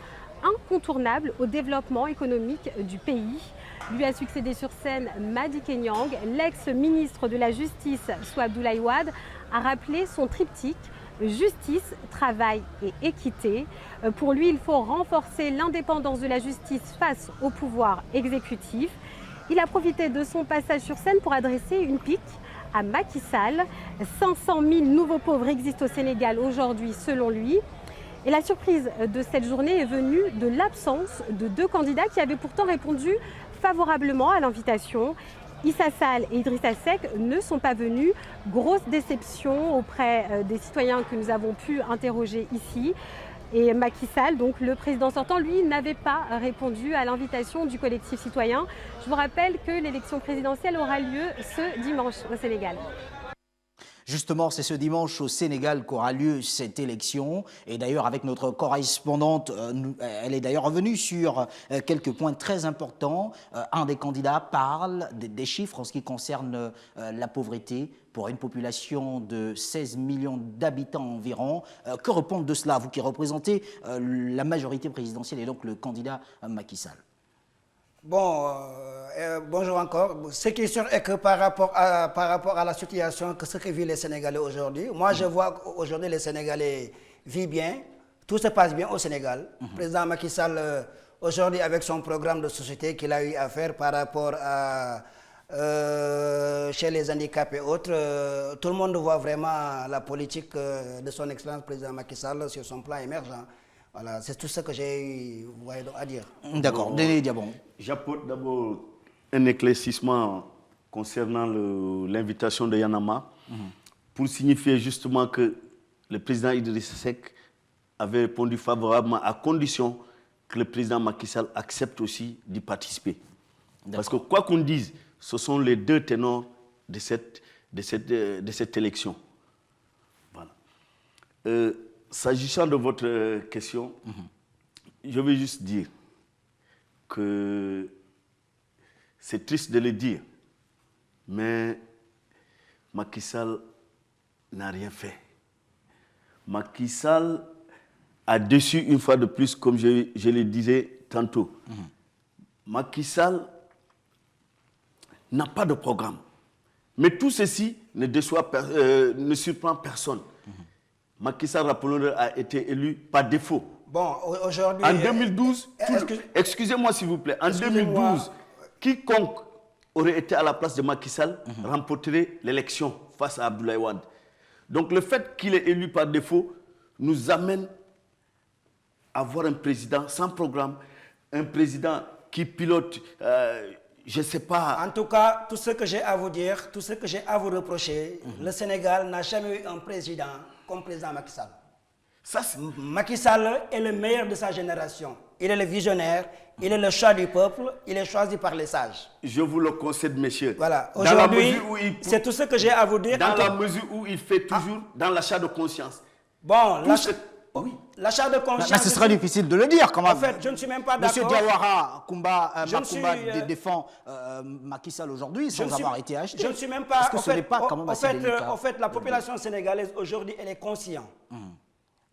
incontournable au développement économique du pays. Lui a succédé sur scène Madické Niang. L'ex-ministre de la Justice, Souad Abdoulaye Wade, a rappelé son triptyque justice, travail et équité. Pour lui, il faut renforcer l'indépendance de la justice face au pouvoir exécutif. Il a profité de son passage sur scène pour adresser une pique à Macky Sall. 500 000 nouveaux pauvres existent au Sénégal aujourd'hui, selon lui. Et la surprise de cette journée est venue de l'absence de 2 candidats qui avaient pourtant répondu favorablement à l'invitation. Issa Sall et Idrissa Seck ne sont pas venus. Grosse déception auprès des citoyens que nous avons pu interroger ici. Et Macky Sall, donc le président sortant, lui, n'avait pas répondu à l'invitation du collectif citoyen. Je vous rappelle que l'élection présidentielle aura lieu ce dimanche au Sénégal. Justement, c'est ce dimanche au Sénégal qu'aura lieu cette élection. Et d'ailleurs, avec notre correspondante, elle est d'ailleurs revenue sur quelques points très importants. Un des candidats parle des chiffres en ce qui concerne la pauvreté pour une population de 16 millions d'habitants environ. Que répondre de cela, vous qui représentez la majorité présidentielle et donc le candidat Macky Sall? Bon, bonjour encore. Ce qui est sûr est que par rapport à la situation que ce que vivent les Sénégalais aujourd'hui, moi je vois qu'aujourd'hui les Sénégalais vivent bien, tout se passe bien au Sénégal. Le président Macky Sall, aujourd'hui avec son programme de société qu'il a eu à faire par rapport à chez les handicapés et autres, tout le monde voit vraiment la politique de son excellence président Macky Sall sur son plan émergent. Voilà, c'est tout ce que j'ai à dire. D'accord, Déné Diabon. J'apporte d'abord un éclaircissement concernant l'invitation de Yanama pour signifier justement que le président Idrissa Seck avait répondu favorablement à condition que le président Macky Sall accepte aussi d'y participer. Parce que quoi qu'on dise, ce sont les 2 ténors de cette élection. Voilà. S'agissant de votre question, je veux juste dire que c'est triste de le dire, mais Macky Sall n'a rien fait. Macky Sall a déçu une fois de plus, comme je le disais tantôt. Macky Sall n'a pas de programme. Mais tout ceci ne surprend personne. Macky Sall, rappelons-le, a été élu par défaut. Bon, aujourd'hui... En 2012, excusez-moi s'il vous plaît, en 2012, quiconque aurait été à la place de Macky Sall remporterait l'élection face à Abdoulaye Wade. Donc le fait qu'il est élu par défaut nous amène à avoir un président sans programme, un président qui pilote, je ne sais pas... En tout cas, tout ce que j'ai à vous dire, tout ce que j'ai à vous reprocher, le Sénégal n'a jamais eu un président comme président Macky Sall. Macky Sall est le meilleur de sa génération. Il est le visionnaire, il est le choix du peuple, il est choisi par les sages. Je vous le concède, messieurs. Voilà. Aujourd'hui, c'est tout ce que j'ai à vous dire. Dans la mesure où il fait toujours dans l'achat de conscience. Bon, l'achat de conscience... Mais ce sera difficile de le dire, quand même. En fait, je ne suis même pas d'accord. Monsieur Diawara Macoumba défend Macky Sall aujourd'hui sans avoir été acheté. Je ne suis même pas... Est-ce que ce n'est pas quand même assez délicat? En fait, la population sénégalaise aujourd'hui, elle est consciente.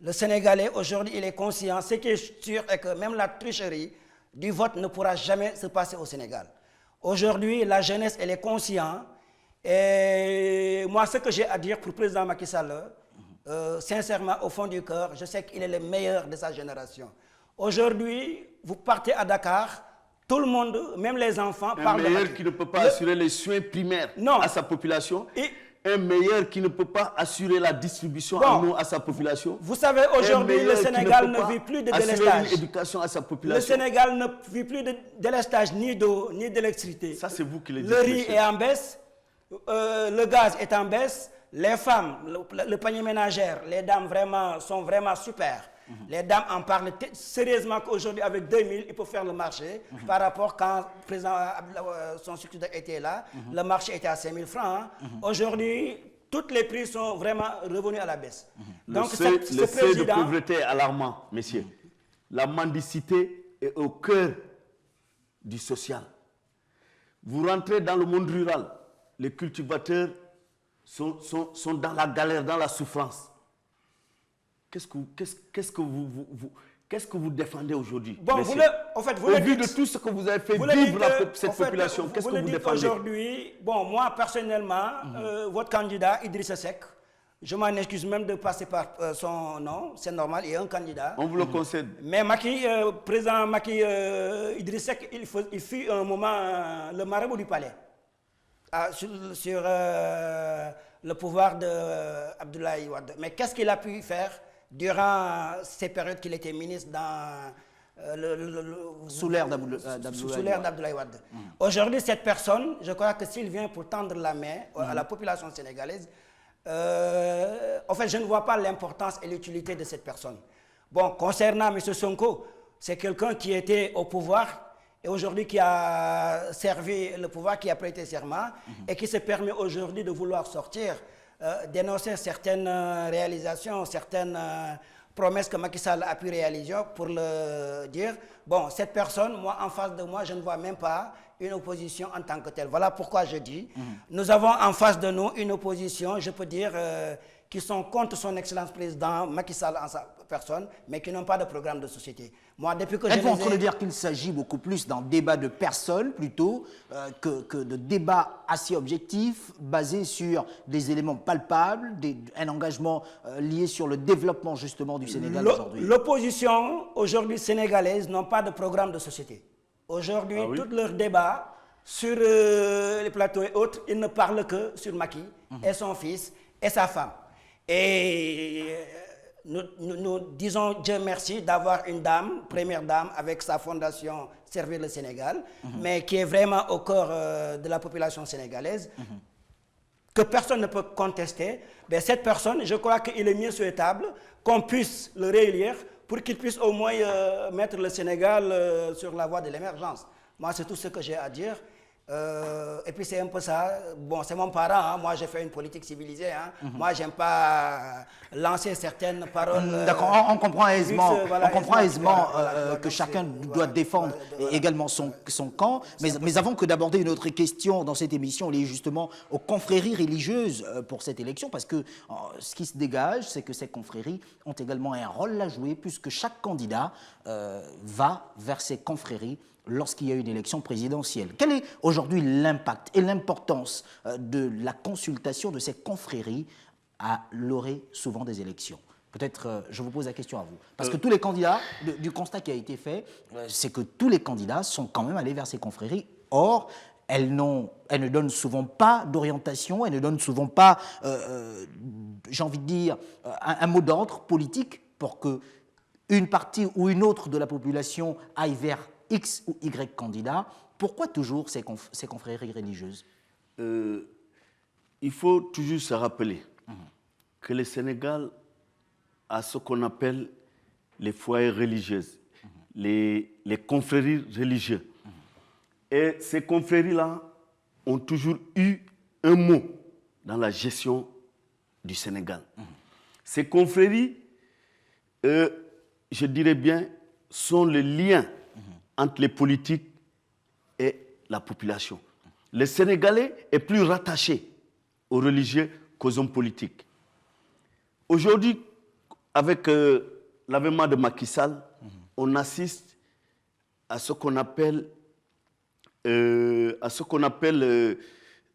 Le Sénégalais aujourd'hui, il est conscient. Ce qui est sûr est que même la tricherie du vote ne pourra jamais se passer au Sénégal. Aujourd'hui, la jeunesse, elle est consciente. Et moi, ce que j'ai à dire pour le président Macky Sall, sincèrement, au fond du cœur, je sais qu'il est le meilleur de sa génération. Aujourd'hui, vous partez à Dakar, tout le monde, même les enfants, parlent de Macky. Un meilleur qui ne peut pas assurer les soins primaires à sa population. Un meilleur qui ne peut pas assurer la distribution en eau à sa population. Vous savez, aujourd'hui, le Sénégal ne vit plus de délestage. L'éducation à sa population. Le Sénégal ne vit plus de délestage, ni d'eau, ni d'électricité. Ça, c'est vous qui le dites. Le riz est en baisse, le gaz est en baisse, les femmes, le panier ménagère, les dames sont vraiment super. Les dames en parlent sérieusement qu'aujourd'hui, avec 2000, il faut faire le marché. Par rapport quand le président, son successeur était là, le marché était à 5000 francs. Aujourd'hui, tous les prix sont vraiment revenus à la baisse. Donc, le seuil de pauvreté est alarmant, messieurs. La mendicité est au cœur du social. Vous rentrez dans le monde rural, les cultivateurs sont dans la galère, dans la souffrance. Qu'est-ce que vous défendez aujourd'hui? Bon, au vu de tout ce que vous avez fait vivre cette population, qu'est-ce que vous défendez aujourd'hui? Bon, moi, personnellement, votre candidat, Idrissa Seck, je m'en excuse même de passer par son nom, c'est normal, il est un candidat. On vous le concède. Mais président Macky Idrissa Seck, il fut un moment le marabout du palais. sur le pouvoir d'Abdoulaye Wade. Mais qu'est-ce qu'il a pu faire durant ces périodes qu'il était ministre dans sous l'ère d'Abdoulaye Wade. Aujourd'hui, cette personne, je crois que s'il vient pour tendre la main à la population sénégalaise, en fait, je ne vois pas l'importance et l'utilité de cette personne. Bon, concernant M. Sonko, c'est quelqu'un qui était au pouvoir et aujourd'hui qui a servi le pouvoir, qui a prêté serment et qui se permet aujourd'hui de vouloir sortir, dénoncer certaines réalisations, certaines promesses que Macky Sall a pu réaliser pour le dire. Bon, cette personne, moi, en face de moi, je ne vois même pas une opposition en tant que telle. Voilà pourquoi je dis, nous avons en face de nous une opposition, je peux dire, qui sont contre son Excellence Président Macky Sall en sa personne, mais qui n'ont pas de programme de société. Moi, depuis que Êtes-vous en train de dire qu'il s'agit beaucoup plus d'un débat de personnes plutôt que de débats assez objectifs, basés sur des éléments palpables, un engagement lié sur le développement justement du Sénégal aujourd'hui? L'opposition aujourd'hui sénégalaise n'a pas de programme de société. Aujourd'hui, tous leurs débats sur les plateaux et autres, ils ne parlent que sur Macky et son fils et sa femme. Et nous disons Dieu merci d'avoir une dame, première dame, avec sa fondation Servir le Sénégal, mais qui est vraiment au cœur de la population sénégalaise, que personne ne peut contester. Mais cette personne, je crois qu'il est mieux souhaitable qu'on puisse le réélire pour qu'il puisse au moins mettre le Sénégal sur la voie de l'émergence. Moi, c'est tout ce que j'ai à dire. Et puis c'est un peu ça. Bon, c'est mon parent, hein. Moi j'ai fait une politique civilisée. Hein. Moi j'aime pas lancer certaines paroles. D'accord, on comprend aisément, que chacun doit défendre également son camp. Mais avant que d'aborder une autre question dans cette émission liée justement aux confréries religieuses pour cette élection, parce que ce qui se dégage, c'est que ces confréries ont également un rôle à jouer puisque chaque candidat va vers ses confréries lorsqu'il y a une élection présidentielle. Quel est aujourd'hui l'impact et l'importance de la consultation de ces confréries à l'orée souvent des élections? Peut-être, je vous pose la question à vous. Parce que tous les candidats, du constat qui a été fait, c'est que tous les candidats sont quand même allés vers ces confréries. Or, elles ne donnent souvent pas d'orientation, elles ne donnent souvent pas, j'ai envie de dire, un mot d'ordre politique pour que une partie ou une autre de la population aille vers X ou Y candidats. Pourquoi toujours ces confréries religieuses? Il faut toujours se rappeler que le Sénégal a ce qu'on appelle les foyers religieux, les confréries religieuses. Et ces confréries-là ont toujours eu un mot dans la gestion du Sénégal. Ces confréries, je dirais bien, sont le lien entre les politiques et la population. Le Sénégalais est plus rattaché aux religieux qu'aux hommes politiques. Aujourd'hui, avec l'avènement de Macky Sall, on assiste à ce qu'on appelle,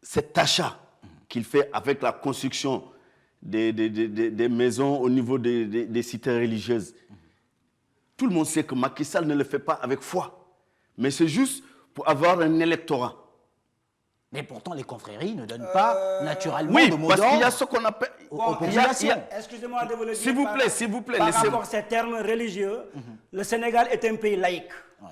cet achat qu'il fait avec la construction des maisons au niveau des cités religieuses. Tout le monde sait que Macky Sall ne le fait pas avec foi, mais c'est juste pour avoir un électorat. Mais pourtant, les confréries ne donnent pas naturellement oui, de mot parce d'ordre qu'il y a ce qu'on appelle... Excusez-moi de vous le dire. S'il vous plaît. Par rapport à ces termes religieux, le Sénégal est un pays laïque. Ouais.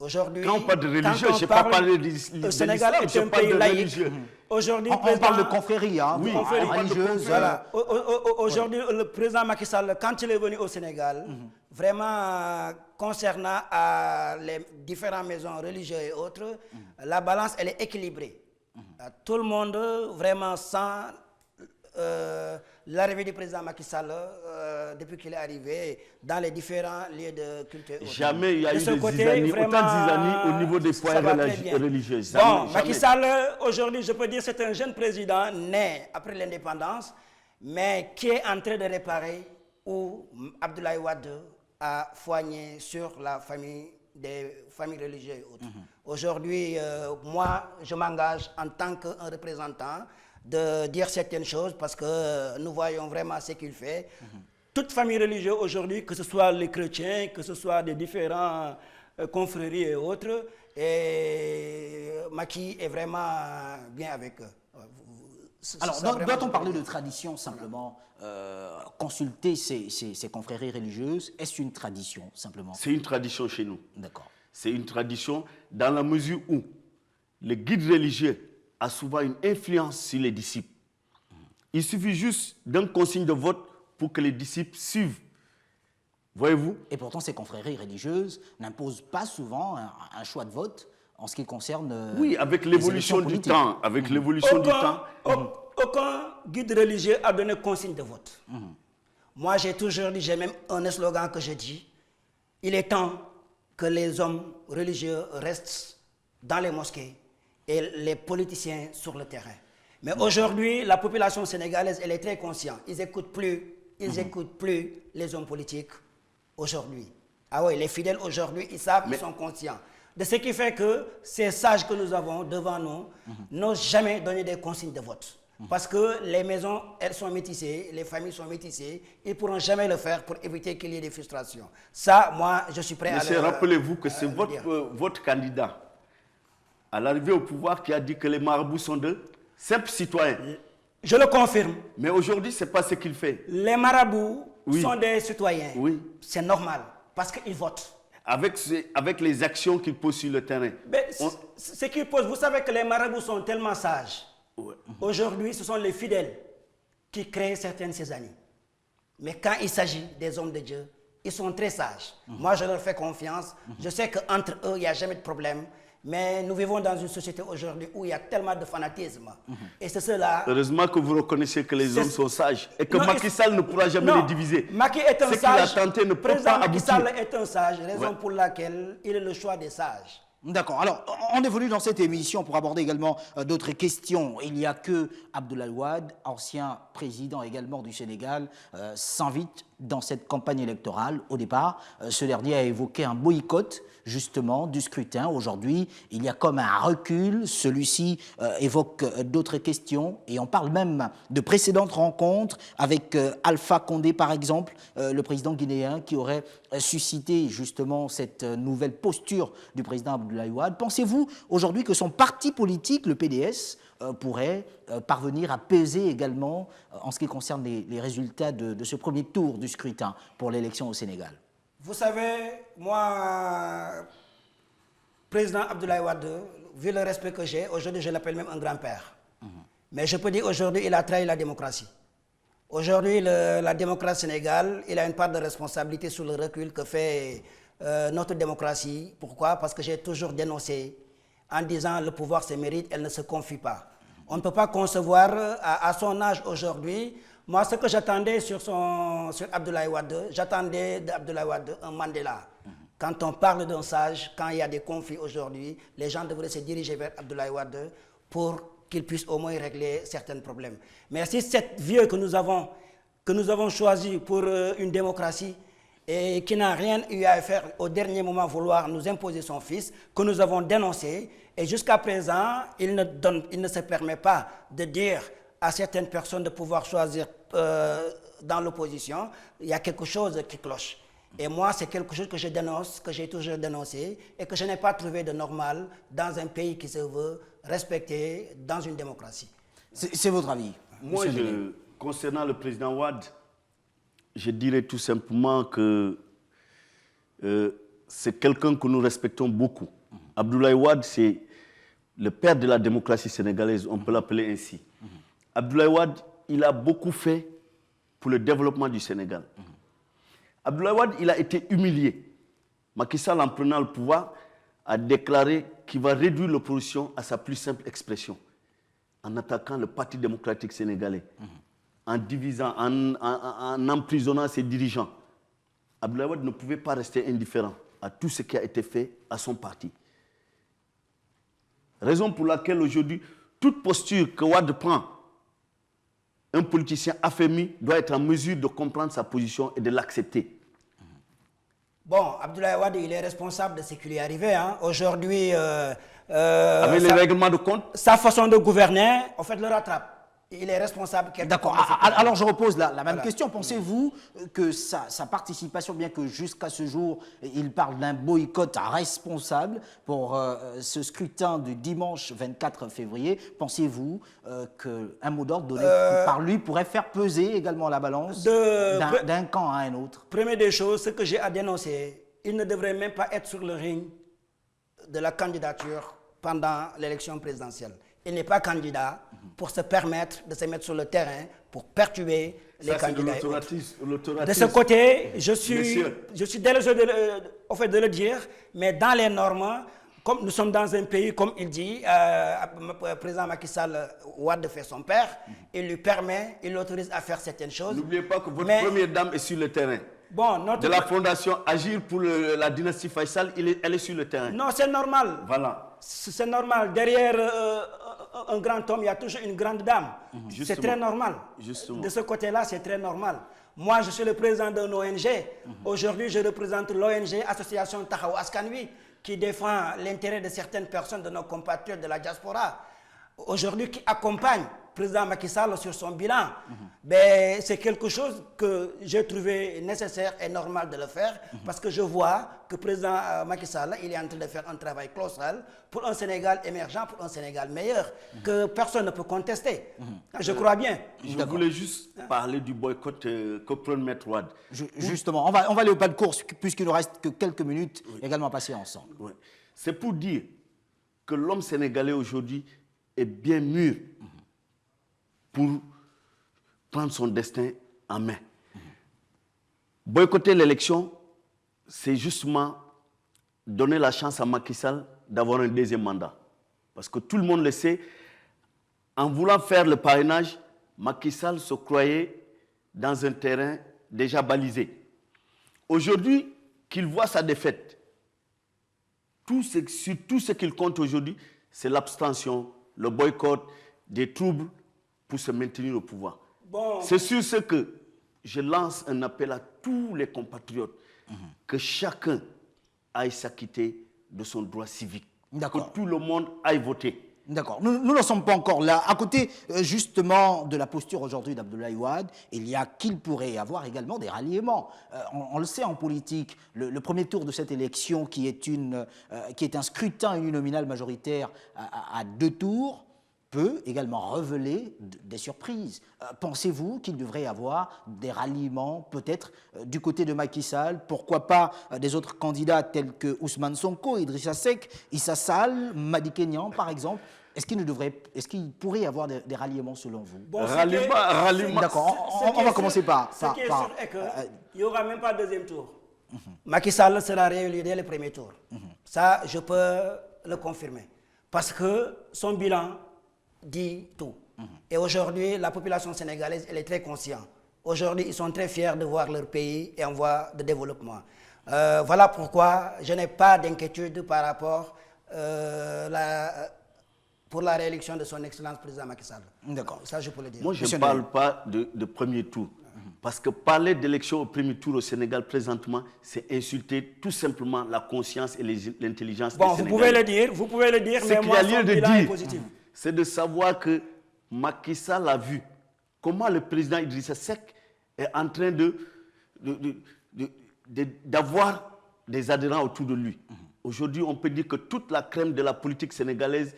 Aujourd'hui, quand on parle de religieux, je ne pas parler de le Sénégal est un pays laïque. Aujourd'hui, on parle de confrérie, hein, oui, religieuse. Voilà. Aujourd'hui, le président Macky Sall, quand il est venu au Sénégal, vraiment concernant les différentes maisons religieuses et autres, la balance, elle est équilibrée. Tout le monde vraiment sent l'arrivée du président Macky Sall depuis qu'il est arrivé dans les différents lieux de culte. Jamais il y a eu autant de zizanie au niveau des foyers religieux. Bon, Macky Sall, aujourd'hui, je peux dire c'est un jeune président né après l'indépendance, mais qui est en train de réparer où Abdoulaye Wade a foigné sur la famille des familles religieuses et autres. Aujourd'hui, moi, je m'engage en tant qu'un représentant de dire certaines choses parce que nous voyons vraiment ce qu'il fait. Toute famille religieuse aujourd'hui, que ce soit les chrétiens, que ce soit des différents confréries et autres. Et Macky est vraiment bien avec eux. Alors, doit-on parler de tradition simplement? Consulter ces confréries religieuses, est-ce une tradition simplement? C'est une tradition chez nous. D'accord. C'est une tradition dans la mesure où le guide religieux a souvent une influence sur les disciples. Il suffit juste d'un consigne de vote pour que les disciples suivent. Voyez-vous? Et pourtant, ces confréries religieuses n'imposent pas souvent un choix de vote en ce qui concerne. Oui, avec l'évolution du temps. Avec l'évolution du temps. Aucun guide religieux a donné consigne de vote. Moi, j'ai toujours dit, j'ai même un slogan que je dis, il est temps que les hommes religieux restent dans les mosquées et les politiciens sur le terrain. Mais aujourd'hui, la population sénégalaise, elle est très consciente. Ils n'écoutent plus les hommes politiques aujourd'hui. Ah oui, les fidèles aujourd'hui, ils savent, ils sont conscients. De ce qui fait que ces sages que nous avons devant nous n'ont jamais donné des consignes de vote. Parce que les maisons, elles sont métissées, les familles sont métissées, ils ne pourront jamais le faire pour éviter qu'il y ait des frustrations. Ça, moi, je suis prêt à le rappelez-vous que c'est votre candidat, à l'arrivée au pouvoir, qui a dit que les marabouts sont de simples citoyens. Je le confirme. Mais aujourd'hui, ce n'est pas ce qu'il fait. Les marabouts sont des citoyens. Oui. C'est normal, parce qu'ils votent. Avec les actions qu'ils posent sur le terrain. Ce qu'ils posent, vous savez que les marabouts sont tellement sages. Aujourd'hui, ce sont les fidèles qui créent certaines césanies. Mais quand il s'agit des hommes de Dieu, ils sont très sages. Moi, je leur fais confiance. Je sais qu'entre eux, il n'y a jamais de problème. Mais nous vivons dans une société aujourd'hui où il y a tellement de fanatisme. Et c'est cela. Heureusement que vous reconnaissez que les hommes sont sages et que Macky Sall ne pourra jamais les diviser. Macky est un sage. Ce qu'il a tenté ne peut pas aboutir. Macky Sall est un sage, raison pour laquelle il est le choix des sages. D'accord. Alors, on évolue dans cette émission pour aborder également d'autres questions. Il n'y a que Abdoulaye Wade, ancien président également du Sénégal, s'invite dans cette campagne électorale. Au départ, ce dernier a évoqué un boycott, justement, du scrutin. Aujourd'hui, il y a comme un recul. Celui-ci évoque d'autres questions et on parle même de précédentes rencontres avec Alpha Condé, par exemple, le président guinéen, qui aurait suscité justement cette nouvelle posture du président Abdoulaye Wade. Pensez-vous aujourd'hui que son parti politique, le PDS, pourrait parvenir à peser également en ce qui concerne les résultats de ce premier tour du scrutin pour l'élection au Sénégal? Vous savez, moi, président Abdoulaye Wade, vu le respect que j'ai, aujourd'hui je l'appelle même un grand-père. Mais je peux dire aujourd'hui il a trahi la démocratie. Aujourd'hui, la démocratie sénégale, il a une part de responsabilité sur le recul que fait notre démocratie. Pourquoi? Parce que j'ai toujours dénoncé en disant le pouvoir se mérite, elle ne se confie pas. On ne peut pas concevoir à son âge aujourd'hui. Moi, ce que j'attendais sur Abdoulaye Wade, j'attendais d'Abdoulaye Wade un Mandela. Quand on parle d'un sage, quand il y a des conflits aujourd'hui, les gens devraient se diriger vers Abdoulaye Wade pour qu'il puisse au moins régler certains problèmes. Mais si cette vieux que nous avons choisi pour une démocratie et qui n'a rien eu à faire au dernier moment vouloir nous imposer son fils, que nous avons dénoncé, et jusqu'à présent, il ne se permet pas de dire à certaines personnes de pouvoir choisir dans l'opposition, il y a quelque chose qui cloche. Et moi, c'est quelque chose que je dénonce, que j'ai toujours dénoncé, et que je n'ai pas trouvé de normal dans un pays qui se veut respecté dans une démocratie. C'est votre avis? Moi, concernant le président Wade, je dirais tout simplement que c'est quelqu'un que nous respectons beaucoup. Abdoulaye Wade, c'est le père de la démocratie sénégalaise, on peut l'appeler ainsi. Abdoulaye Wade, il a beaucoup fait pour le développement du Sénégal. Abdoulaye Wade, il a été humilié. Macky Sall, en prenant le pouvoir, a déclaré qu'il va réduire l'opposition à sa plus simple expression, en attaquant le Parti démocratique sénégalais, en divisant, en emprisonnant ses dirigeants. Abdoulaye Wade ne pouvait pas rester indifférent à tout ce qui a été fait à son parti. Raison pour laquelle aujourd'hui, toute posture que Wade prend, un politicien affermi doit être en mesure de comprendre sa position et de l'accepter. Bon, Abdoulaye Wade, il est responsable de ce qui lui est arrivé. Hein. Aujourd'hui, avec les règlements de compte, sa façon de gouverner, en fait, le rattrape. il est responsable. D'accord. Alors je repose la même question. Pensez-vous que sa participation, bien que jusqu'à ce jour, il parle d'un boycott responsable pour ce scrutin du dimanche 24 février, pensez-vous qu'un mot d'ordre donné par lui pourrait faire peser également la balance d'un camp à un autre? Première des choses, ce que j'ai à dénoncer, il ne devrait même pas être sur le ring de la candidature pendant l'élection présidentielle. Il n'est pas candidat pour se permettre de se mettre sur le terrain pour perturber les candidats. De ce côté, je suis désolé de le dire, mais dans les normes, comme nous sommes dans un pays, comme il dit, le président Macky Sall, Wade fait son père, il lui permet, il l'autorise à faire certaines choses. N'oubliez pas que votre première dame est sur le terrain. Bon, de la fondation Agir pour la dynastie Faisal, elle est sur le terrain. Non, c'est normal. Voilà. C'est normal. Derrière un grand homme, il y a toujours une grande dame. C'est très normal. Justement. De ce côté-là, c'est très normal. Moi, je suis le président d'une ONG. Aujourd'hui, je représente l'ONG Association Tahaou Askanui, qui défend l'intérêt de certaines personnes, de nos compatriotes de la diaspora. Aujourd'hui, qui accompagne le président Macky Sall sur son bilan. Ben, c'est quelque chose que j'ai trouvé nécessaire et normal de le faire, parce que je vois que le président Macky Sall, il est en train de faire un travail colossal pour un Sénégal émergent, pour un Sénégal meilleur, que personne ne peut contester. Je crois bien. Je voulais juste parler du boycott que prend Maître Wade. Justement, on va aller au pas de course, puisqu'il ne reste que quelques minutes également à passer ensemble. Oui. C'est pour dire que l'homme sénégalais aujourd'hui est bien mûr pour prendre son destin en main. Boycotter l'élection, c'est justement donner la chance à Macky Sall d'avoir un deuxième mandat. Parce que tout le monde le sait, en voulant faire le parrainage, Macky Sall se croyait dans un terrain déjà balisé. Aujourd'hui, qu'il voit sa défaite, sur tout ce qu'il compte aujourd'hui, c'est l'abstention, le boycott, des troubles pour se maintenir au pouvoir. Bon. C'est sur ce que je lance un appel à tous les compatriotes, que chacun aille s'acquitter de son droit civique, que tout le monde aille voter. D'accord. Nous ne sommes pas encore là. À côté, justement, de la posture aujourd'hui d'Abdoulaye Wade, il y a qu'il pourrait y avoir également des ralliements. On le sait en politique, le premier tour de cette élection, qui est un scrutin uninominal majoritaire à 2 tours, peut également révéler des surprises. Pensez-vous qu'il devrait y avoir des ralliements, peut-être du côté de Macky Sall, pourquoi pas des autres candidats tels que Ousmane Sonko, Idrissa Seck, Issa Sall, Madické Niang par exemple? Est-ce qu'il pourrait y avoir des ralliements selon vous? Bon, ralliement. D'accord, on va commencer par... Ce qui est sûr est qu'il n'y aura même pas de deuxième tour. Macky Sall sera réélu dès le premier tour. Ça, je peux le confirmer. Parce que son bilan dit tout. Et aujourd'hui, la population sénégalaise, elle est très consciente. Aujourd'hui, ils sont très fiers de voir leur pays en voie de développement. Voilà pourquoi je n'ai pas d'inquiétude par rapport pour la réélection de son Excellence président Macky Sall. D'accord. Ça, je peux le dire. Moi, je ne parle pas de premier tour. Parce que parler d'élection au premier tour au Sénégal présentement, c'est insulter tout simplement la conscience et l'intelligence des Sénégalais. Vous pouvez le dire, mais moi, son bilan est positif. C'est de savoir que Macky Sall a vu comment le président Idrissa Seck est en train d'avoir des adhérents autour de lui. Aujourd'hui, on peut dire que toute la crème de la politique sénégalaise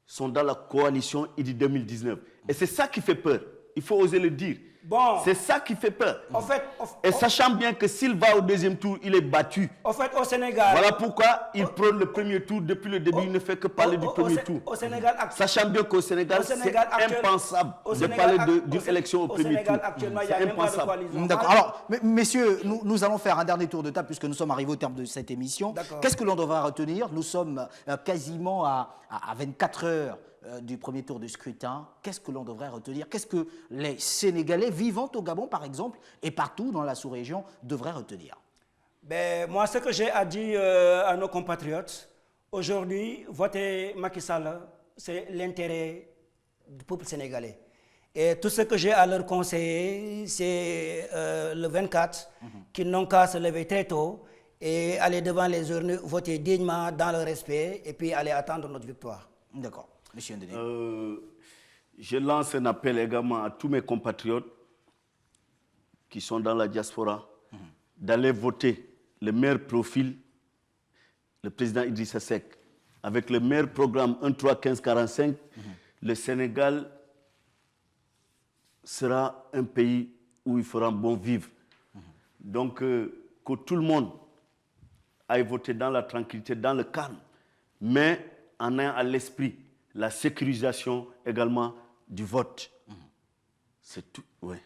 sont dans la coalition IDI 2019. Et c'est ça qui fait peur. Il faut oser le dire. Bon. C'est ça qui fait peur. Et sachant bien que s'il va au deuxième tour, il est battu. En fait, au Sénégal... Voilà pourquoi il prend le premier tour. Depuis le début, il ne fait que parler du premier tour. Au Sénégal, sachant bien qu'au Sénégal, c'est impensable de parler d'une élection au premier tour. Actuellement, il n'y a même pas de coalition. D'accord. Alors, messieurs, nous allons faire un dernier tour de table puisque nous sommes arrivés au terme de cette émission. Qu'est-ce que l'on devra retenir? Nous sommes quasiment à 24 heures du premier tour du scrutin. Qu'est-ce que l'on devrait retenir? Qu'est-ce que les Sénégalais vivant au Gabon, par exemple, et partout dans la sous-région, devraient retenir? Moi, ce que j'ai à dire à nos compatriotes, aujourd'hui, voter Macky Sall, c'est l'intérêt du peuple sénégalais. Et tout ce que j'ai à leur conseiller, c'est le 24, qu'ils n'ont qu'à se lever très tôt et aller devant les urnes, voter dignement, dans le respect, et puis aller attendre notre victoire. D'accord. Monsieur Ndéné. Je lance un appel également à tous mes compatriotes qui sont dans la diaspora d'aller voter le meilleur profil, le président Idrissa Seck. Avec le meilleur programme 1, 3, 15, 45, le Sénégal sera un pays où il fera bon vivre. Donc, que tout le monde aille voter dans la tranquillité, dans le calme, mais en ayant à l'esprit la sécurisation également du vote. C'est tout, oui.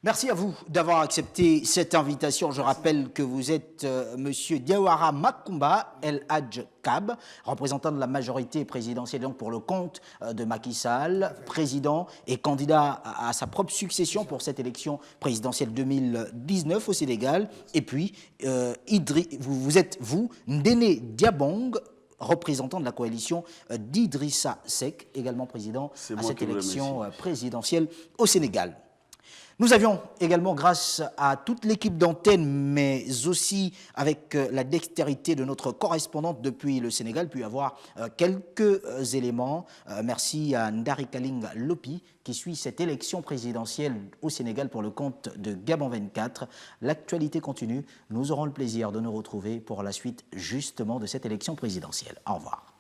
Merci à vous d'avoir accepté cette invitation. Je rappelle que vous êtes Monsieur Diawara Makumba El Hadj Kab, représentant de la majorité présidentielle donc pour le compte de Macky Sall, président et candidat à sa propre succession pour cette élection présidentielle 2019 au Sénégal. Et puis, vous êtes, Ndéné Diabong, représentant de la coalition d'Idrissa Seck, également président à cette élection présidentielle au Sénégal. Nous avions également, grâce à toute l'équipe d'antenne, mais aussi avec la dextérité de notre correspondante depuis le Sénégal, pu avoir quelques éléments. Merci à Ndari Kaling Lopi qui suit cette élection présidentielle au Sénégal pour le compte de Gabon 24. L'actualité continue. Nous aurons le plaisir de nous retrouver pour la suite justement de cette élection présidentielle. Au revoir.